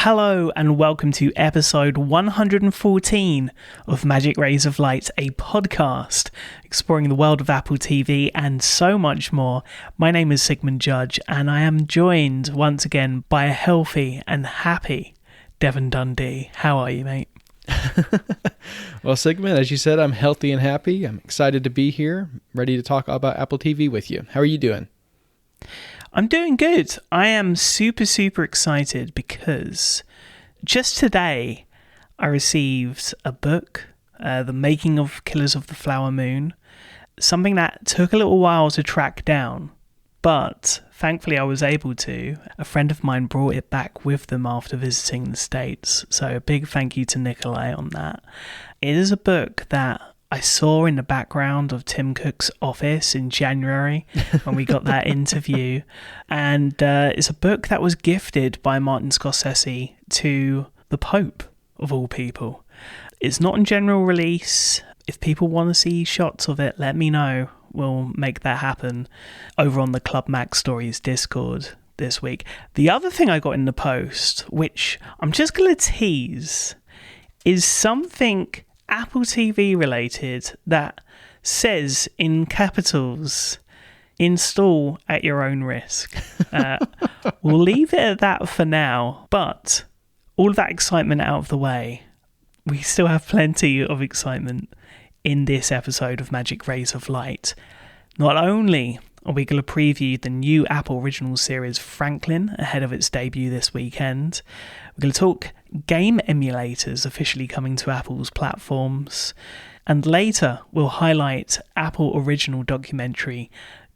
Hello and welcome to episode 114 of Magic Rays of Light, a podcast exploring the world of Apple TV and so much more. My name is Sigmund Judge and I am joined once again by a healthy and happy Devon Dundee. How are you, mate? Well, Sigmund, as you said, I'm healthy and happy. I'm excited to be here, ready to talk about Apple TV with you. How are you doing? I'm doing good. I am super excited because just today I received a book, The Making of Killers of the Flower Moon, something that took a little while to track down, but thankfully I was able to. A friend of mine brought it back with them after visiting the States, so a big thank you to Nikolai on that. It is a book that I saw in the background of Tim Cook's office in January when we got that interview. And it's a book that was gifted by Martin Scorsese to the Pope, of all people. It's not in general release. If people want to see shots of it, let me know. We'll make that happen over on the Club Mac Stories Discord this week. The other thing I got in the post, which I'm just going to tease, is something Apple TV related that says in capitals, install at your own risk. We'll leave it at that for now, but all of that excitement out of the way, we still have plenty of excitement in this episode of Magic Rays of Light. Not only are we going to preview the new Apple original series Franklin ahead of its debut this weekend, we're going to talk game emulators officially coming to Apple's platforms, and later we'll highlight Apple original documentary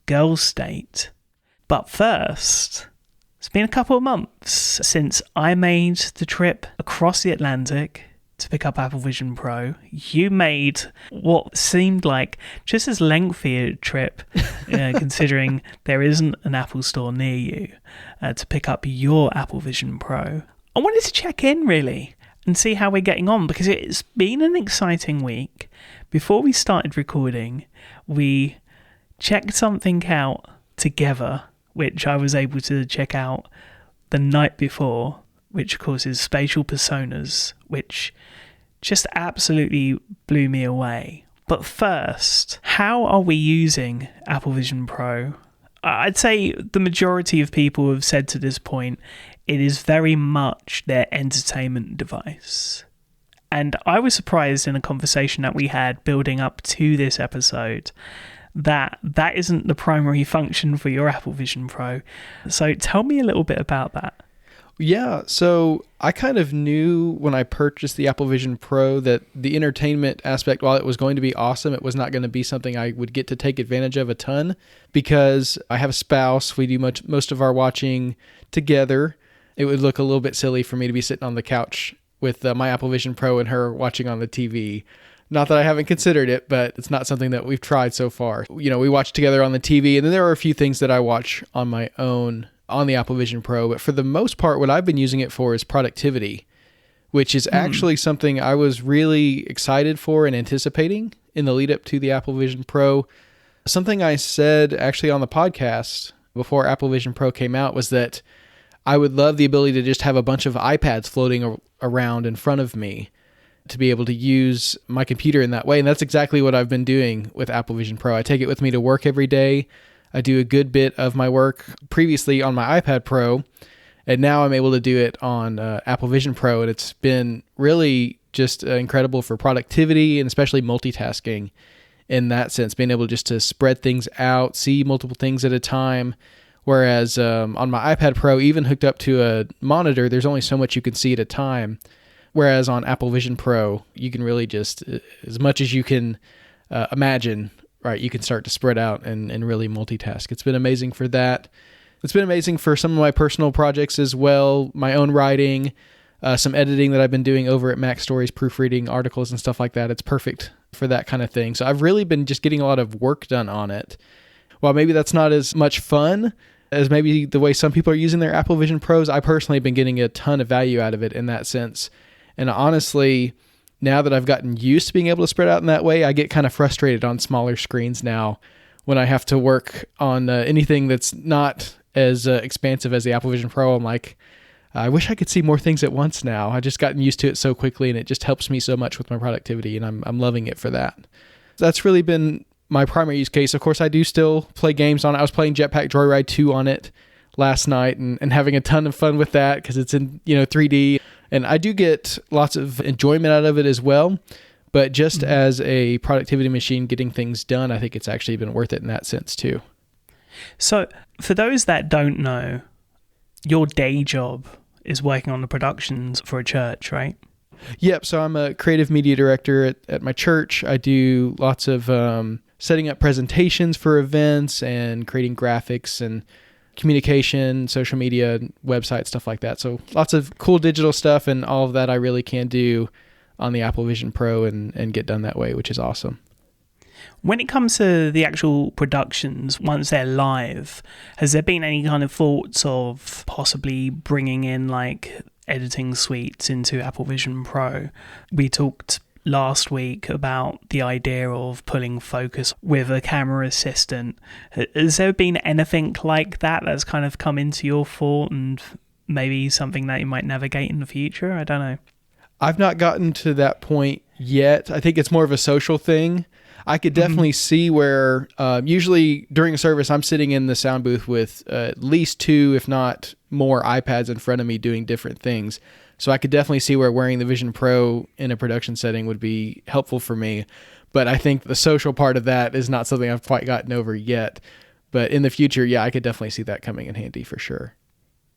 Girl State. But first, it's been a couple of months since I made the trip across the Atlantic to pick up Apple Vision Pro. You made what seemed like just as lengthy a trip, considering there isn't an Apple store near you, to pick up your Apple Vision Pro. I wanted to check in, really, and see how we're getting on, because it's been an exciting week. Before we started recording, we checked something out together, which I was able to check out the night before, which of course is Spatial Personas, which just absolutely blew me away. But first, how are we using Apple Vision Pro? I'd say the majority of people have said to this point, it is very much their entertainment device. And I was surprised in a conversation that we had building up to this episode that isn't the primary function for your Apple Vision Pro. So tell me a little bit about that. Yeah, so I kind of knew when I purchased the Apple Vision Pro that the entertainment aspect, while it was going to be awesome, it was not going to be something I would get to take advantage of a ton, because I have a spouse. We do most of our watching together. It would look a little bit silly for me to be sitting on the couch with my Apple Vision Pro and her watching on the TV. Not that I haven't considered it, but it's not something that we've tried so far. You know, we watch together on the TV, and then there are a few things that I watch on my own on the Apple Vision Pro, but for the most part, what I've been using it for is productivity, which is actually something I was really excited for and anticipating in the lead up to the Apple Vision Pro. Something I said actually on the podcast before Apple Vision Pro came out was that I would love the ability to just have a bunch of iPads floating around in front of me to be able to use my computer in that way. And that's exactly what I've been doing with Apple Vision Pro. I take it with me to work every day. I do a good bit of my work previously on my iPad Pro, and now I'm able to do it on Apple Vision Pro, and it's been really just incredible for productivity and especially multitasking in that sense, being able just to spread things out, see multiple things at a time, whereas on my iPad Pro, even hooked up to a monitor, there's only so much you can see at a time, whereas on Apple Vision Pro, you can really just, as much as you can imagine, right, you can start to spread out and really multitask. It's been amazing for that. It's been amazing for some of my personal projects as well, my own writing, some editing that I've been doing over at Mac Stories, proofreading articles and stuff like that. It's perfect for that kind of thing. So I've really been just getting a lot of work done on it. While maybe that's not as much fun as maybe the way some people are using their Apple Vision Pros, I personally have been getting a ton of value out of it in that sense. And honestly, now that I've gotten used to being able to spread out in that way, I get kind of frustrated on smaller screens now when I have to work on anything that's not as expansive as the Apple Vision Pro. I'm like, I wish I could see more things at once now. I just gotten used to it so quickly, and it just helps me so much with my productivity, and I'm loving it for that. That's really been my primary use case. Of course, I do still play games on it. I was playing Jetpack Joyride 2 on it last night and having a ton of fun with that because it's in 3D. And I do get lots of enjoyment out of it as well. But just as a productivity machine getting things done, I think it's actually been worth it in that sense too. So for those that don't know, your day job is working on the productions for a church, right? Yep. So I'm a creative media director at my church. I do lots of setting up presentations for events and creating graphics and communication, social media, website, stuff like that. So lots of cool digital stuff, and all of that I really can do on the Apple Vision Pro and get done that way, which is awesome. When it comes to the actual productions, once they're live, has there been any kind of thoughts of possibly bringing in like editing suites into Apple Vision Pro? We talked last week about the idea of pulling focus with a camera assistant. Has there been anything like that that's kind of come into your thought and maybe something that you might navigate in the future? I don't know. I've not gotten to that point yet. I think it's more of a social thing. I could definitely see where usually during a service, I'm sitting in the sound booth with at least 2, if not more, iPads in front of me doing different things. So I could definitely see where wearing the Vision Pro in a production setting would be helpful for me. But I think the social part of that is not something I've quite gotten over yet. But in the future, yeah, I could definitely see that coming in handy for sure.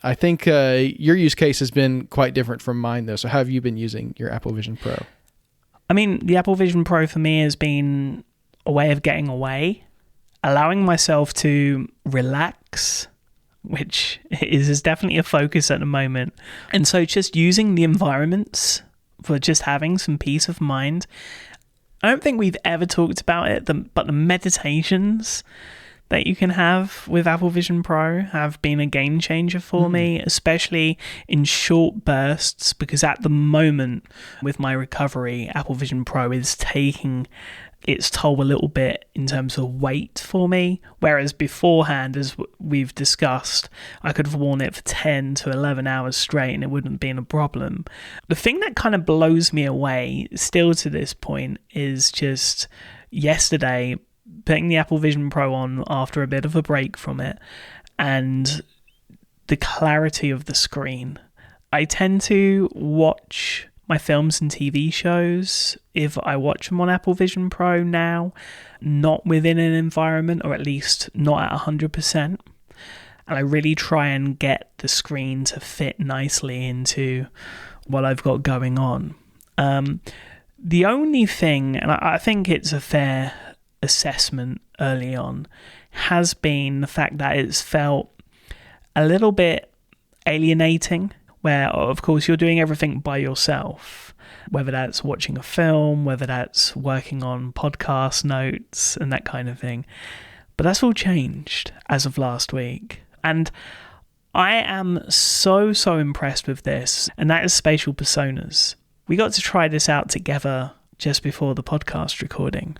I think your use case has been quite different from mine, though. So how have you been using your Apple Vision Pro? I mean, the Apple Vision Pro for me has been a way of getting away, allowing myself to relax, which is definitely a focus at the moment. And so just using the environments for just having some peace of mind. I don't think we've ever talked about it, but the meditations that you can have with Apple Vision Pro have been a game changer for me, especially in short bursts, because at the moment with my recovery, Apple Vision Pro is taking its toll a little bit in terms of weight for me, whereas beforehand, as we've discussed, I could have worn it for 10 to 11 hours straight and it wouldn't have been a problem. The thing that kind of blows me away still to this point is just yesterday putting the Apple Vision Pro on after a bit of a break from it and the clarity of the screen. I tend to watch my films and TV shows, if I watch them on Apple Vision Pro now, not within an environment, or at least not at 100%. And I really try and get the screen to fit nicely into what I've got going on. The only thing, and I think it's a fair assessment early on, has been the fact that it's felt a little bit alienating, where of course you're doing everything by yourself, whether that's watching a film, whether that's working on podcast notes and that kind of thing. But that's all changed as of last week. And I am so impressed with this, and that is spatial personas. We got to try this out together just before the podcast recording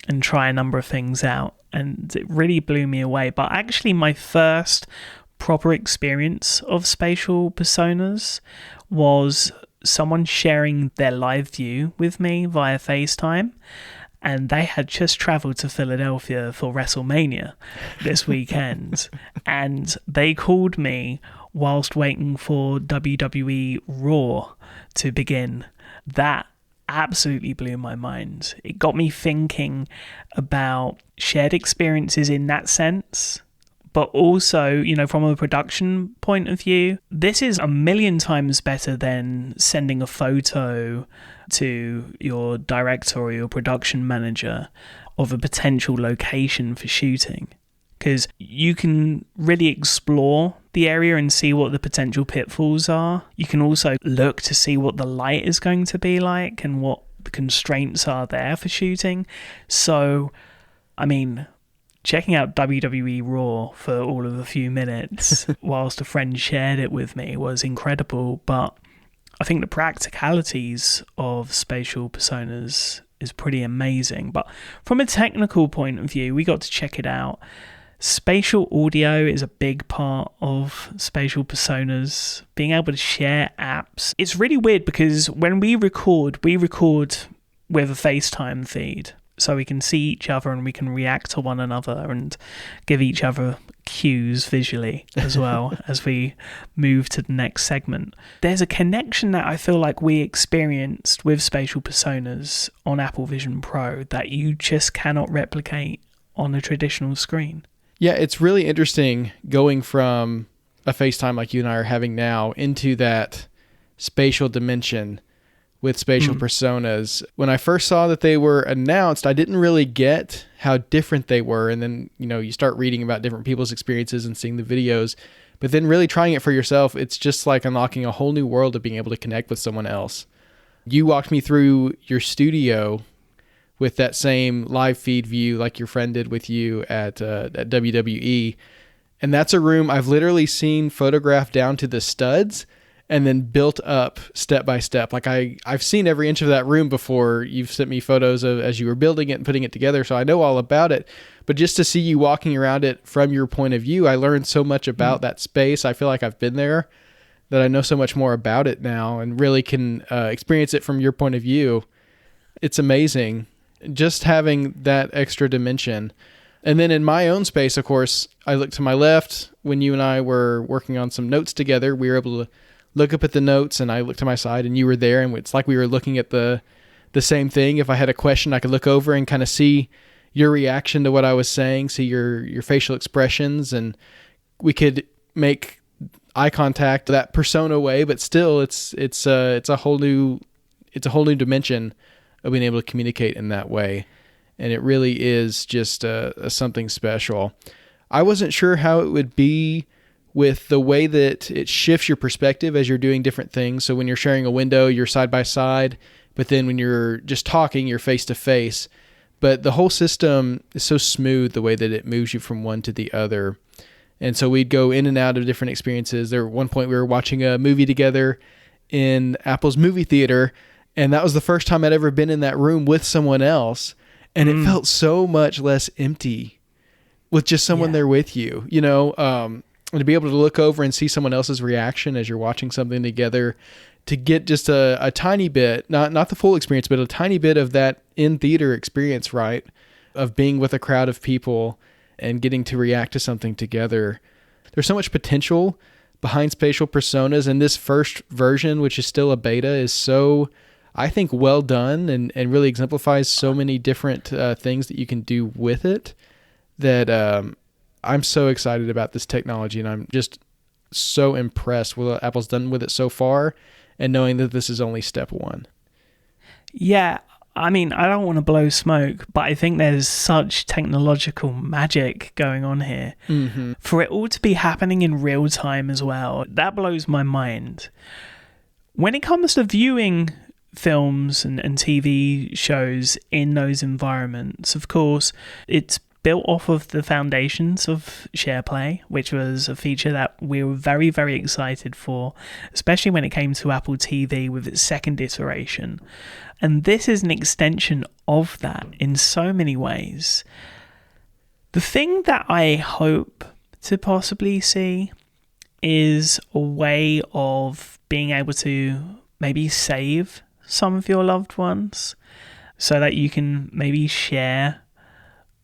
and try a number of things out, and it really blew me away. But actually my first proper experience of spatial personas was someone sharing their live view with me via FaceTime, and they had just traveled to Philadelphia for WrestleMania this weekend, and they called me whilst waiting for WWE Raw to begin. That absolutely blew my mind. It got me thinking about shared experiences in that sense, but also, from a production point of view, this is a million times better than sending a photo to your director or your production manager of a potential location for shooting, because you can really explore the area and see what the potential pitfalls are. You can also look to see what the light is going to be like and what the constraints are there for shooting. So, I mean, checking out WWE Raw for all of a few minutes whilst a friend shared it with me was incredible, but I think the practicalities of spatial personas is pretty amazing. But from a technical point of view, we got to check it out. Spatial audio is a big part of spatial personas. Being able to share apps. It's really weird because when we record with a FaceTime feed. So we can see each other and we can react to one another and give each other cues visually as well as we move to the next segment. There's a connection that I feel like we experienced with spatial personas on Apple Vision Pro that you just cannot replicate on a traditional screen. Yeah, it's really interesting going from a FaceTime like you and I are having now into that spatial dimension with spatial personas. When I first saw that they were announced, I didn't really get how different they were. And then, you start reading about different people's experiences and seeing the videos. But then really trying it for yourself, it's just like unlocking a whole new world of being able to connect with someone else. You walked me through your studio with that same live feed view like your friend did with you at WWE. And that's a room I've literally seen photographed down to the studs and then built up step by step. Like I've seen every inch of that room before. You've sent me photos of as you were building it and putting it together, so I know all about it. But just to see you walking around it from your point of view, I learned so much about that space. I feel like I've been there, that I know so much more about it now and really can experience it from your point of view. It's amazing just having that extra dimension. And then in my own space, of course, I look to my left. When you and I were working on some notes together, we were able to look up at the notes, and I looked to my side and you were there, and it's like we were looking at the same thing. If I had a question, I could look over and kind of see your reaction to what I was saying, see your facial expressions, and we could make eye contact that persona way, but still it's a whole new dimension of being able to communicate in that way. And it really is just something special. I wasn't sure how it would be with the way that it shifts your perspective as you're doing different things. So when you're sharing a window, you're side by side, but then when you're just talking, you're face to face. But the whole system is so smooth the way that it moves you from one to the other. And so we'd go in and out of different experiences. There at one point we were watching a movie together in Apple's movie theater, and that was the first time I'd ever been in that room with someone else. And it felt so much less empty with just someone there with you, and to be able to look over and see someone else's reaction as you're watching something together, to get just a tiny bit, not the full experience, but a tiny bit of that in-theater experience, right? Of being with a crowd of people and getting to react to something together. There's so much potential behind spatial personas, and this first version, which is still a beta, is so, I think, well done and really exemplifies so many different things that you can do with it, that I'm so excited about this technology, and I'm just so impressed with what Apple's done with it so far, and knowing that this is only step one. Yeah, I mean, I don't want to blow smoke, but I think there's such technological magic going on here. Mm-hmm. For it all to be happening in real time as well, that blows my mind. When it comes to viewing films and TV shows in those environments, of course, it's built off of the foundations of SharePlay, which was a feature that we were very, very excited for, especially when it came to Apple TV with its second iteration. And this is an extension of that in so many ways. The thing that I hope to possibly see is a way of being able to maybe save some of your loved ones so that you can maybe share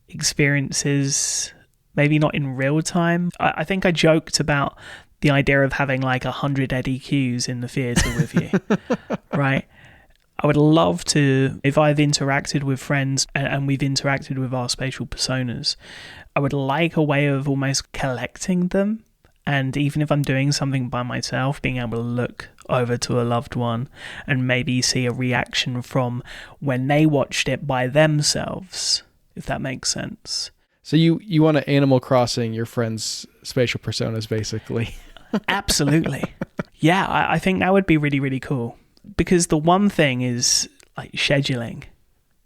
experiences, maybe not in real time. I think I joked about the idea of having like 100 Eddie Qs in the theatre with you, right? I would love to, if I've interacted with friends and we've interacted with our spatial personas, I would like a way of almost collecting them. And even if I'm doing something by myself, being able to look over to a loved one and maybe see a reaction from when they watched it by themselves, if that makes sense. So you want to Animal Crossing your friends' spatial personas, basically. Absolutely. Yeah, I think that would be really, really cool. Because the one thing is like scheduling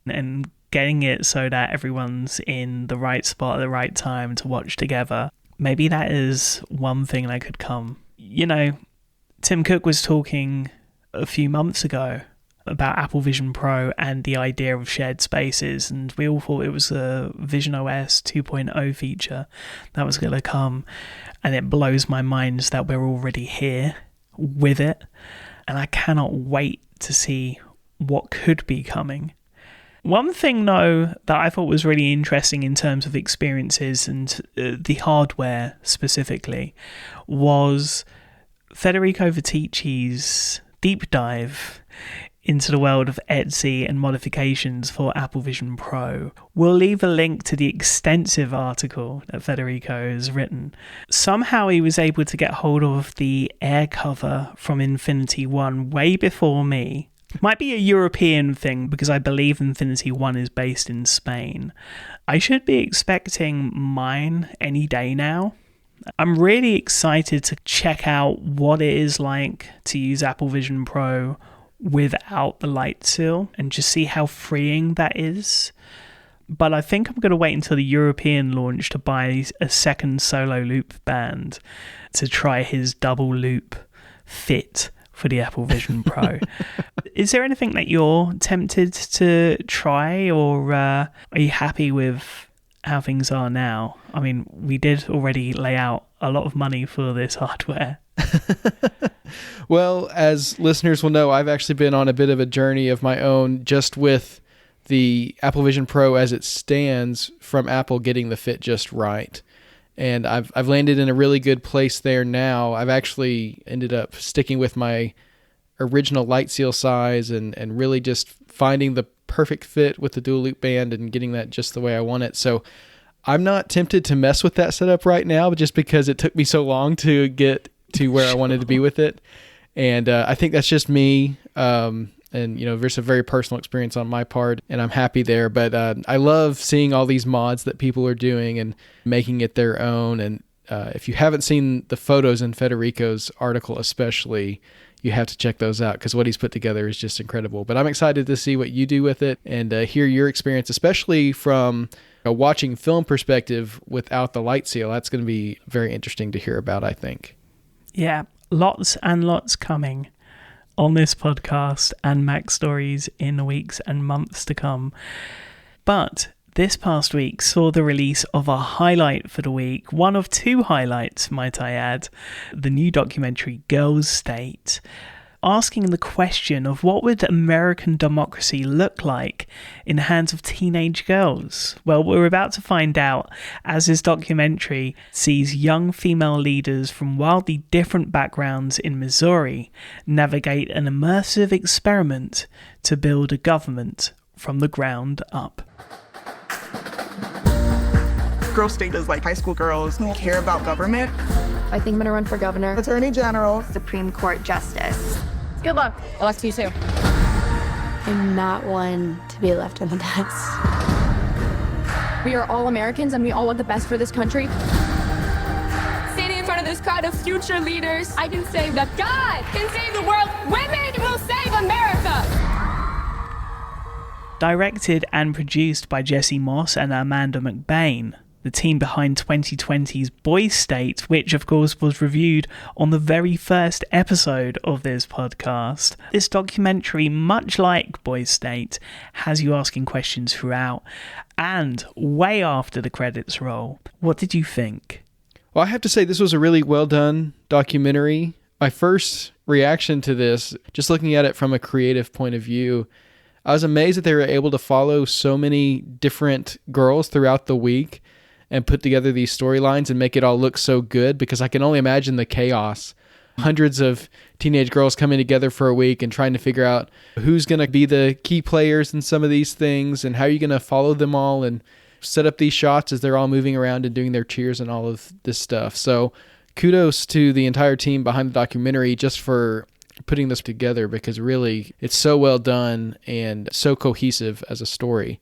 and getting it so that everyone's in the right spot at the right time to watch together. Maybe that is one thing that could come. Tim Cook was talking a few months ago about Apple Vision Pro and the idea of shared spaces, and we all thought it was a visionOS 2.0 feature that was going to come, and it blows my mind that we're already here with it, and I cannot wait to see what could be coming. One thing, though, that I thought was really interesting in terms of experiences and the hardware specifically was Federico Vitici's deep dive into the world of Etsy and modifications for Apple Vision Pro. We'll leave a link to the extensive article that Federico has written. Somehow he was able to get hold of the air cover from Infinity One way before me. Might be a European thing because I believe Infinity One is based in Spain. I should be expecting mine any day now. I'm really excited to check out what it is like to use Apple Vision Pro without the light seal and just see how freeing that is. But I think I'm going to wait until the European launch to buy a second solo loop band to try his double loop fit for the Apple Vision Pro. Is there anything that you're tempted to try, or are you happy with how things are now? I mean, we did already lay out a lot of money for this hardware. Well, as listeners will know, I've actually been on a bit of a journey of my own just with the Apple Vision Pro as it stands from Apple getting the fit just right. And I've landed in a really good place there now. I've actually ended up sticking with my original light seal size and really just finding the perfect fit with the dual loop band and getting that just the way I want it. So I'm not tempted to mess with that setup right now, but just because it took me so long to get to where I wanted to be with it. And I think that's just me. And, there's a very personal experience on my part, and I'm happy there. But I love seeing all these mods that people are doing and making it their own. And if you haven't seen the photos in Federico's article especially, you have to check those out because what he's put together is just incredible. But I'm excited to see what you do with it and hear your experience, especially from a watching film perspective without the light seal. That's going to be very interesting to hear about, I think. Yeah, lots and lots coming on this podcast and Mac Stories in the weeks and months to come. But this past week saw the release of a highlight for the week, one of two highlights, might I add, the new documentary Girls' State, asking the question of what would American democracy look like in the hands of teenage girls? Well, we're about to find out as this documentary sees young female leaders from wildly different backgrounds in Missouri navigate an immersive experiment to build a government from the ground up. Girls' State is like high school girls who care about government. I think I'm gonna run for governor, Attorney General, Supreme Court Justice. Good luck. Elect you too. I'm not one to be left in the dust. We are all Americans and we all want the best for this country. Standing in front of this crowd of future leaders, I can say that God can save the world. Women will save America. Directed and produced by Jesse Moss and Amanda McBain, the team behind 2020's Boys' State, which of course was reviewed on the very first episode of this podcast. This documentary, much like Boys' State, has you asking questions throughout and way after the credits roll. What did you think? Well, I have to say this was a really well done documentary. My first reaction to this, just looking at it from a creative point of view, I was amazed that they were able to follow so many different girls throughout the week and put together these storylines and make it all look so good, because I can only imagine the chaos. Hundreds of teenage girls coming together for a week and trying to figure out who's going to be the key players in some of these things and how you're going to follow them all and set up these shots as they're all moving around and doing their cheers and all of this stuff. So kudos to the entire team behind the documentary just for putting this together, because really it's so well done and so cohesive as a story.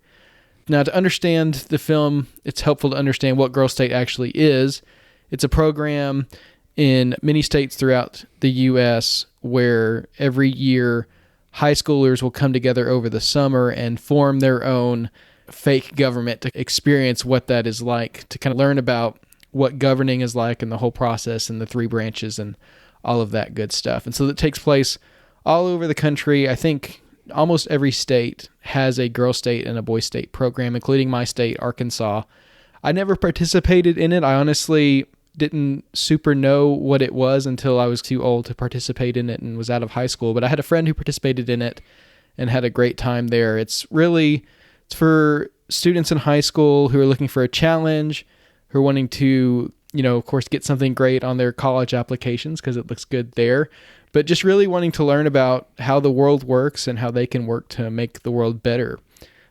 Now, to understand the film, it's helpful to understand what Girls' State actually is. It's a program in many states throughout the U.S. where every year high schoolers will come together over the summer and form their own fake government to experience what that is like, to kind of learn about what governing is like and the whole process and the three branches and all of that good stuff. And so it takes place all over the country. I think almost every state has a girl state and a boy state program, including my state, Arkansas. I never participated in it. I honestly didn't super know what it was until I was too old to participate in it and was out of high school. But I had a friend who participated in it and had a great time there. It's for students in high school who are looking for a challenge, who are wanting to, of course, get something great on their college applications because it looks good there, but just really wanting to learn about how the world works and how they can work to make the world better.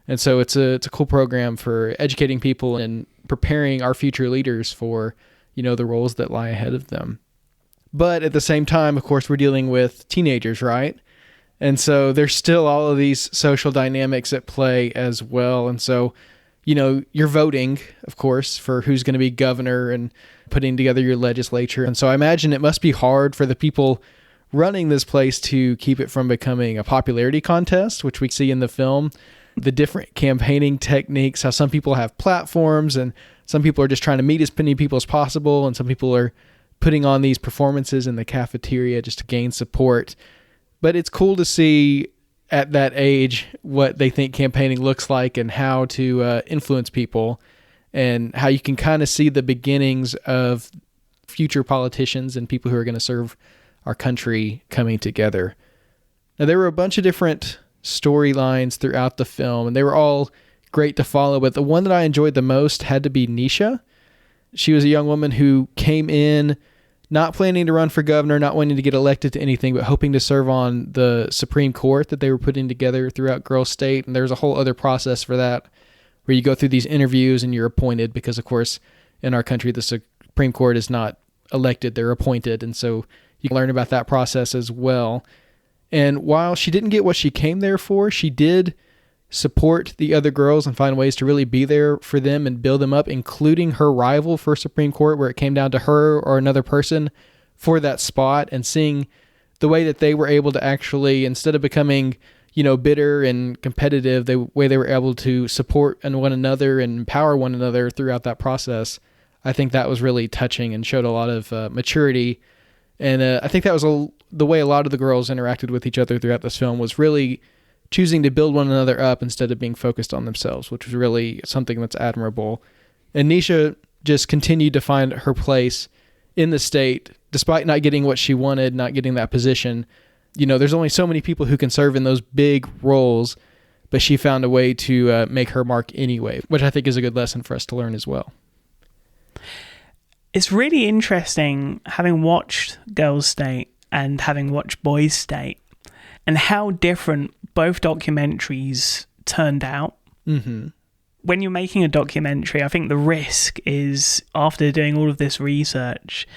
And so it's a cool program for educating people and preparing our future leaders for, the roles that lie ahead of them. But at the same time, of course, we're dealing with teenagers, right? And so there's still all of these social dynamics at play as well. And so, you're voting, of course, for who's going to be governor and putting together your legislature. And so I imagine it must be hard for the people running this place to keep it from becoming a popularity contest, which we see in the film. The different campaigning techniques, how some people have platforms and some people are just trying to meet as many people as possible. And some people are putting on these performances in the cafeteria just to gain support. But it's cool to see at that age what they think campaigning looks like and how to influence people, and how you can kind of see the beginnings of future politicians and people who are going to serve our country coming together. Now, there were a bunch of different storylines throughout the film, and they were all great to follow, but the one that I enjoyed the most had to be Nisha. She was a young woman who came in not planning to run for governor, not wanting to get elected to anything, but hoping to serve on the Supreme Court that they were putting together throughout Girl State. And there's a whole other process for that where you go through these interviews and you're appointed because, of course, in our country, the Supreme Court is not elected, they're appointed. And so you can learn about that process as well. And while she didn't get what she came there for, she did support the other girls and find ways to really be there for them and build them up, including her rival for Supreme Court, where it came down to her or another person for that spot, and seeing the way that they were able to actually, instead of becoming, bitter and competitive, the way they were able to support one another and empower one another throughout that process. I think that was really touching and showed a lot of maturity. And I think that was the way a lot of the girls interacted with each other throughout this film, was really choosing to build one another up instead of being focused on themselves, which was really something that's admirable. And Nisha just continued to find her place in the state, despite not getting what she wanted, not getting that position. There's only so many people who can serve in those big roles, but she found a way to make her mark anyway, which I think is a good lesson for us to learn as well. It's really interesting, having watched Girls' State and having watched Boys' State, and how different both documentaries turned out. Mm-hmm. When you're making a documentary, I think the risk is, after doing all of this research,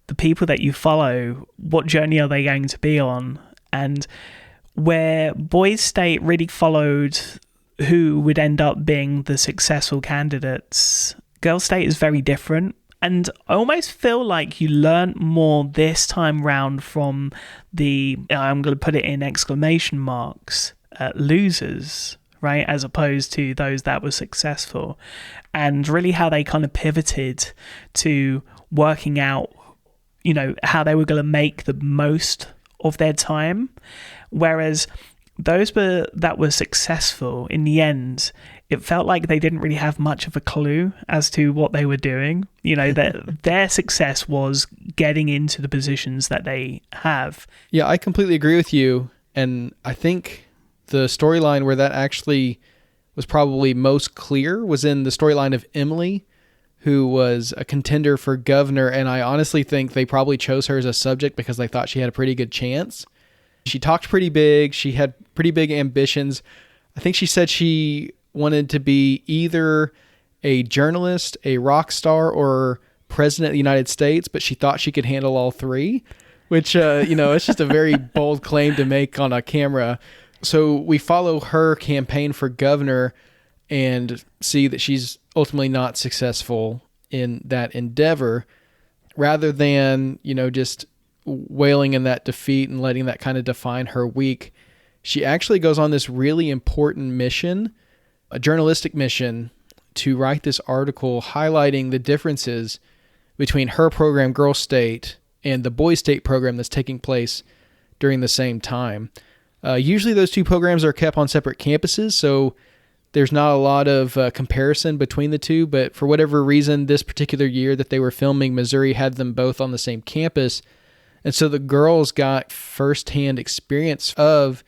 the people that you follow, what journey are they going to be on? And where Boys' State really followed who would end up being the successful candidates, Girls' State is very different. And I almost feel like you learn more this time round from the, I'm going to put it in exclamation marks, losers, right? As opposed to those that were successful. And really how they kind of pivoted to working out, how they were going to make the most of their time. Whereas those that were successful, in the end, it felt like they didn't really have much of a clue as to what they were doing. Their success was getting into the positions that they have. Yeah, I completely agree with you. And I think the storyline where that actually was probably most clear was in the storyline of Emily, who was a contender for governor. And I honestly think they probably chose her as a subject because they thought she had a pretty good chance. She talked pretty big. She had pretty big ambitions. I think she said she wanted to be either a journalist, a rock star, or president of the United States, but she thought she could handle all three, which, it's just a very bold claim to make on a camera. So we follow her campaign for governor and see that she's ultimately not successful in that endeavor, rather than, just wailing in that defeat and letting that kind of define her week. She actually goes on this really important mission, a journalistic mission, to write this article highlighting the differences between her program, Girl State, and the Boy State program that's taking place during the same time. Usually those two programs are kept on separate campuses, so there's not a lot of comparison between the two, but for whatever reason, this particular year that they were filming, Missouri had them both on the same campus, and so the girls got firsthand experience of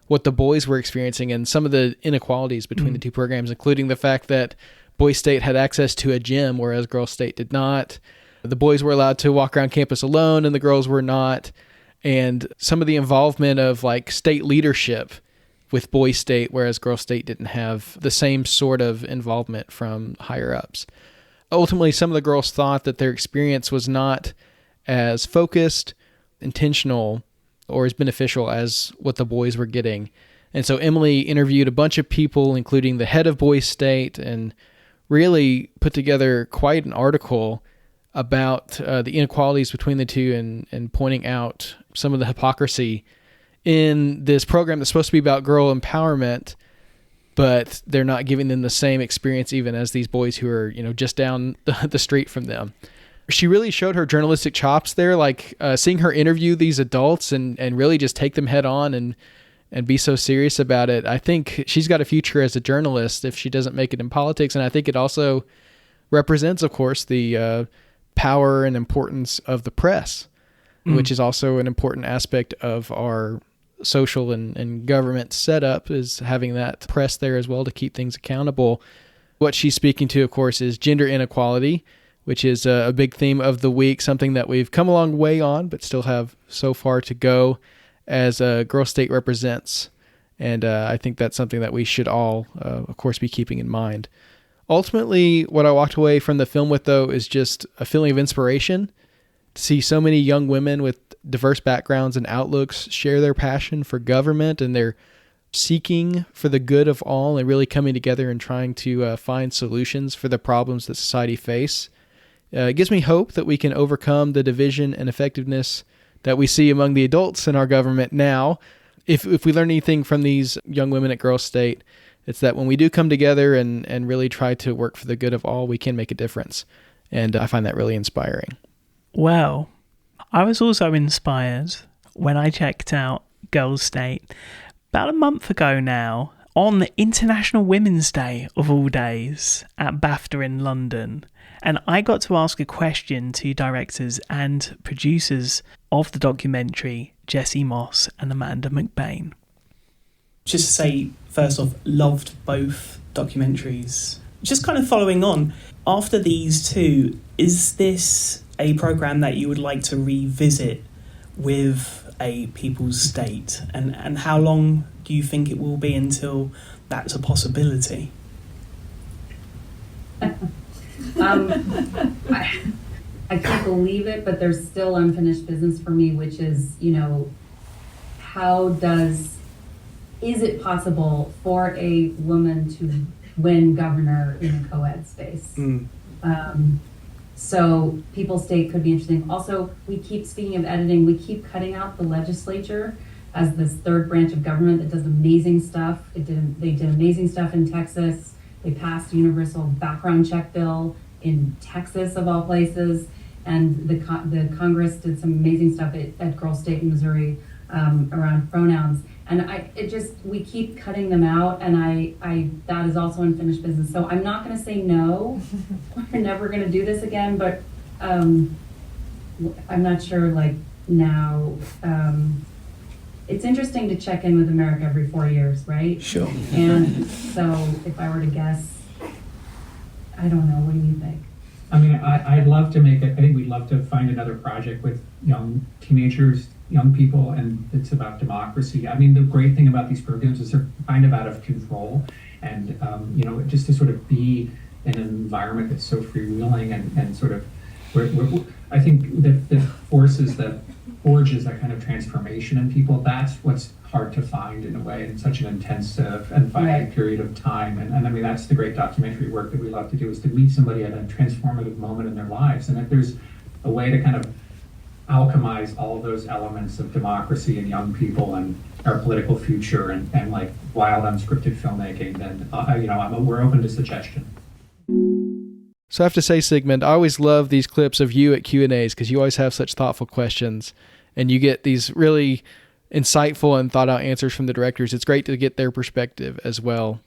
what the boys were experiencing and some of the inequalities between the two programs, including the fact that Boys State had access to a gym, whereas Girls State did not. The boys were allowed to walk around campus alone, and the girls were not. And some of the involvement of like state leadership with Boys State, whereas Girls State didn't have the same sort of involvement from higher ups. Ultimately, some of the girls thought that their experience was not as focused, intentional, or as beneficial as what the boys were getting. And so Emily interviewed a bunch of people, including the head of Boys State, and really put together quite an article about the inequalities between the two and pointing out some of the hypocrisy in this program that's supposed to be about girl empowerment, but they're not giving them the same experience even as these boys who are, just down the street from them. She really showed her journalistic chops there, like seeing her interview these adults and really just take them head on and be so serious about it. I think she's got a future as a journalist if she doesn't make it in politics. And I think it also represents, of course, the power and importance of the press, which is also an important aspect of our social and government setup, is having that press there as well to keep things accountable. What she's speaking to, of course, is gender inequality, which is a big theme of the week, something that we've come a long way on, but still have so far to go as Girls State represents. And I think that's something that we should all, of course, be keeping in mind. Ultimately, what I walked away from the film with, though, is just a feeling of inspiration to see so many young women with diverse backgrounds and outlooks share their passion for government, and they're seeking for the good of all and really coming together and trying to find solutions for the problems that society face. It gives me hope that we can overcome the division and effectiveness that we see among the adults in our government now. If we learn anything from these young women at Girls State, it's that when we do come together and really try to work for the good of all, we can make a difference. And I find that really inspiring. Well, I was also inspired when I checked out Girls State about a month ago now on International Women's Day of all days at BAFTA in London. And I got to ask a question to directors and producers of the documentary, Jesse Moss and Amanda McBain. Just to say, first off, loved both documentaries. Just kind of following on, after these two, is this a programme that you would like to revisit with a People's State? And how long do you think it will be until that's a possibility? I can't believe it, but there's still unfinished business for me, which is, is it possible for a woman to win governor in a co-ed space? So People's State could be interesting. Also, we keep, speaking of editing, we keep cutting out the legislature as this third branch of government that does amazing stuff. They did amazing stuff in Texas. They passed a universal background check bill in Texas, of all places. And the Congress did some amazing stuff at Girls State in Missouri around pronouns. And we keep cutting them out, and that is also unfinished business. So I'm not going to say no. We're never going to do this again, but I'm not sure, now. It's interesting to check in with America every 4 years, right? Sure. And so if I were to guess, I don't know. What do you think? I mean, I'd love to I think we'd love to find another project with young teenagers, young people, and it's about democracy. I mean, the great thing about these programs is they're kind of out of control, and just to sort of be in an environment that's so freewheeling and sort of, I think that forces that forges that kind of transformation in people. That's what's hard to find in a way in such an intensive and finite period of time. And I mean, that's the great documentary work that we love to do, is to meet somebody at a transformative moment in their lives. And if there's a way to kind of alchemize all of those elements of democracy and young people and our political future and like wild unscripted filmmaking, then we're open to suggestion. So I have to say, Sigmund, I always love these clips of you at Q&As because you always have such thoughtful questions, and you get these really insightful and thought out answers from the directors. It's great to get their perspective as well.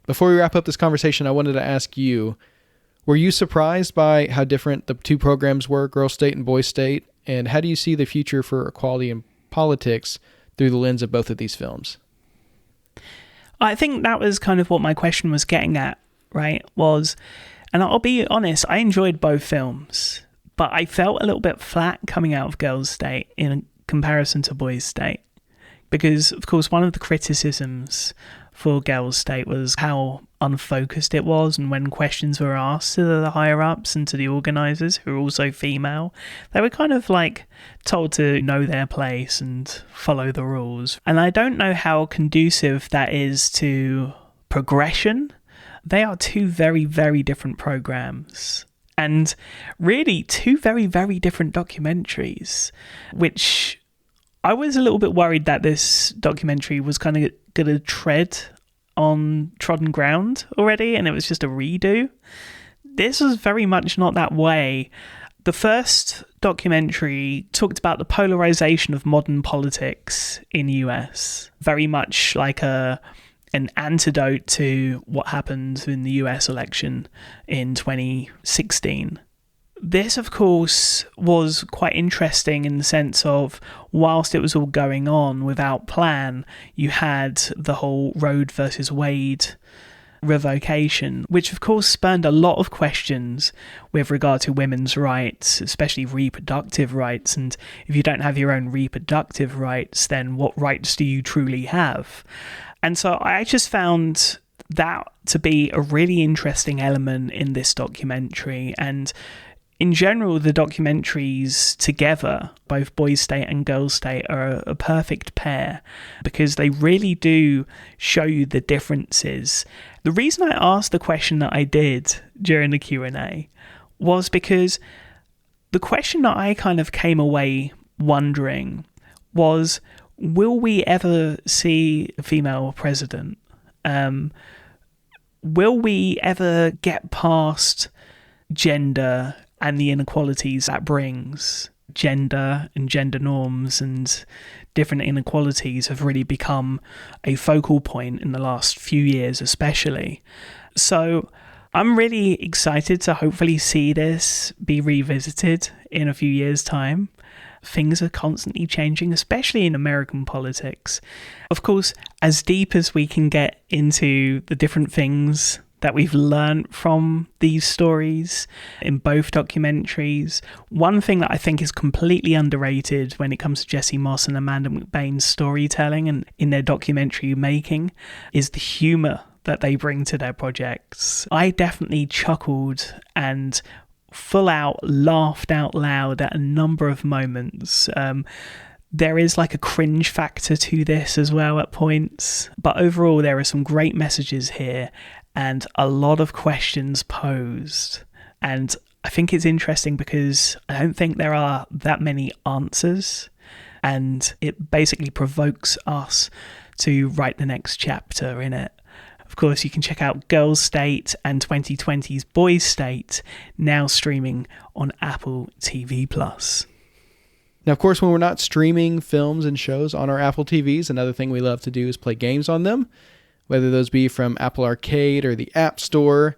Before we wrap up this conversation, I wanted to ask you, were you surprised by how different the two programs were, Girl State and Boy State? And how do you see the future for equality in politics through the lens of both of these films? I think that was kind of what my question was getting at, right? And I'll be honest, I enjoyed both films, but I felt a little bit flat coming out of Girls State in comparison to Boys State. Because, of course, one of the criticisms for Girls State was how unfocused it was, and when questions were asked to the higher-ups and to the organisers, who are also female, they were kind of like told to know their place and follow the rules. And I don't know how conducive that is to progression. They are two very, very different programs. And really, two very, very different documentaries, which I was a little bit worried that this documentary was kind of going to tread on trodden ground already, and it was just a redo. This was very much not that way. The first documentary talked about the polarization of modern politics in the US, very much like an antidote to what happened in the US election in 2016. This, of course, was quite interesting in the sense of, whilst it was all going on without plan, you had the whole Roe versus Wade revocation, which of course spurned a lot of questions with regard to women's rights, especially reproductive rights. And if you don't have your own reproductive rights, then what rights do you truly have? And so I just found that to be a really interesting element in this documentary. And in general, the documentaries together, both Boys State and Girls State, are a perfect pair because they really do show you the differences. The reason I asked the question that I did during the Q&A was because the question that I kind of came away wondering was, will we ever see a female president? Will we ever get past gender and the inequalities that brings? Gender and gender norms and different inequalities have really become a focal point in the last few years especially. So I'm really excited to hopefully see this be revisited in a few years' time. Things are constantly changing, especially in American politics. Of course, as deep as we can get into the different things that we've learned from these stories in both documentaries, one thing that I think is completely underrated when it comes to Jesse Moss and Amanda McBain's storytelling and in their documentary making is the humour that they bring to their projects. I definitely chuckled and full out laughed out loud at a number of moments. There is like a cringe factor to this as well at points, but overall there are some great messages here and a lot of questions posed. And I think it's interesting because I don't think there are that many answers, and it basically provokes us to write the next chapter in it. Of course, you can check out Girls State and 2020's Boys State, now streaming on Apple TV+. Now, of course, when we're not streaming films and shows on our Apple TVs, another thing we love to do is play games on them, whether those be from Apple Arcade or the App Store.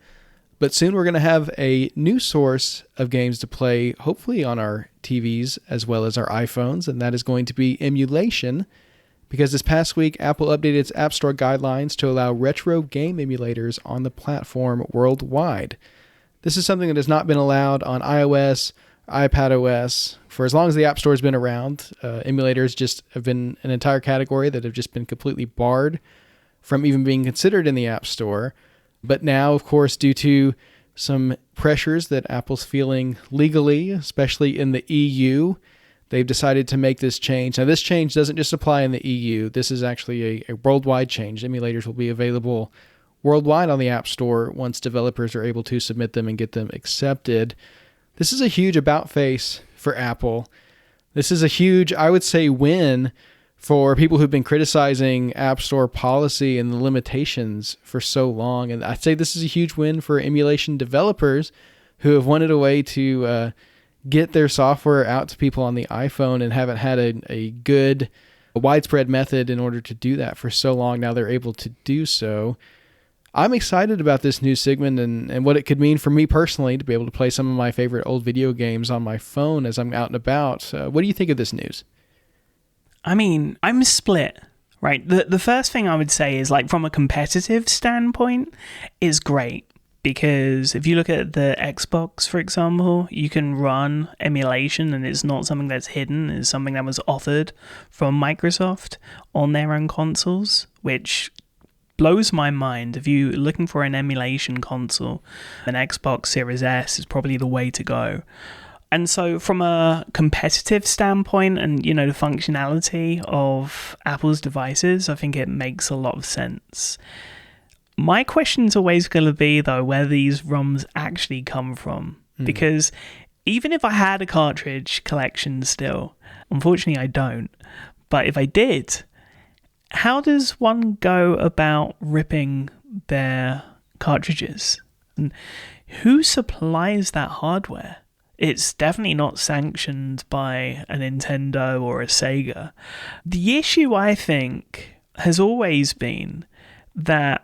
But soon we're going to have a new source of games to play, hopefully on our TVs as well as our iPhones, and that is going to be Emulation, because this past week Apple updated its App Store guidelines to allow retro game emulators on the platform worldwide. This is something that has not been allowed on iOS, iPadOS for as long as the App Store has been around. Emulators just have been an entire category that have just been completely barred from even being considered in the App Store. But now, of course, due to some pressures that Apple's feeling legally, especially in the EU, they've decided to make this change. Now, this change doesn't just apply in the EU. This is actually a worldwide change. Emulators will be available worldwide on the App Store once developers are able to submit them and get them accepted. This is a huge about face for Apple. This is a huge, I would say, win for people who've been criticizing App Store policy and the limitations for so long. And I'd say this is a huge win for emulation developers who have wanted a way to get their software out to people on the iPhone and haven't had a good a widespread method in order to do that for so long. Now they're able to do so. I'm excited about this new Sigmund and what it could mean for me personally to be able to play some of my favorite old video games on my phone as I'm out and about. What do you think of this news? I mean, I'm split, right? The first thing I would say is, like, from a competitive standpoint, is great. Because if you look at the Xbox, for example, you can run emulation, and it's not something that's hidden. It's something that was authored from Microsoft on their own consoles, which blows my mind. If you're looking for an emulation console, an Xbox Series S is probably the way to go. And so from a competitive standpoint and, the functionality of Apple's devices, I think it makes a lot of sense. My question's always going to be, though, where these ROMs actually come from. Because even if I had a cartridge collection still, unfortunately I don't, but if I did, how does one go about ripping their cartridges? And who supplies that hardware? It's definitely not sanctioned by a Nintendo or a Sega. The issue, I think, has always been that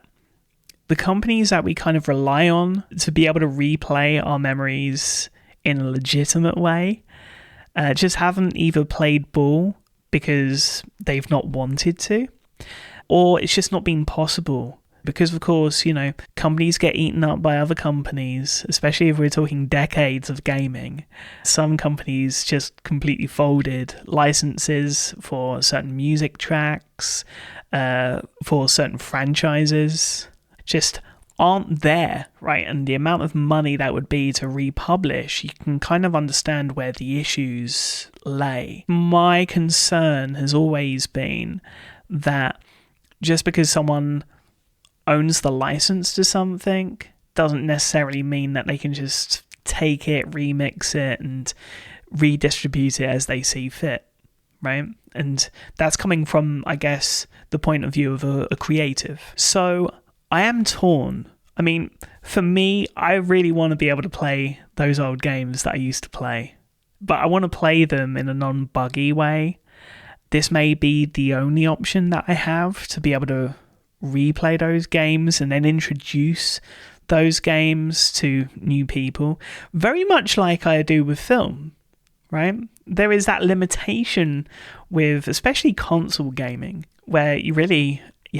the companies that we kind of rely on to be able to replay our memories in a legitimate way just haven't either played ball because they've not wanted to, or it's just not been possible. Because, of course, companies get eaten up by other companies, especially if we're talking decades of gaming. Some companies just completely folded licenses for certain music tracks, for certain franchises, just aren't there, right? And the amount of money that would be to republish, you can kind of understand where the issues lay. My concern has always been that just because someone owns the license to something doesn't necessarily mean that they can just take it, remix it, and redistribute it as they see fit, right? And that's coming from, I guess, the point of view of a creative. So I am torn. I mean, for me, I really want to be able to play those old games that I used to play, but I want to play them in a non-buggy way. This may be the only option that I have to be able to replay those games and then introduce those games to new people, very much like I do with film, right? There is that limitation with especially console gaming where you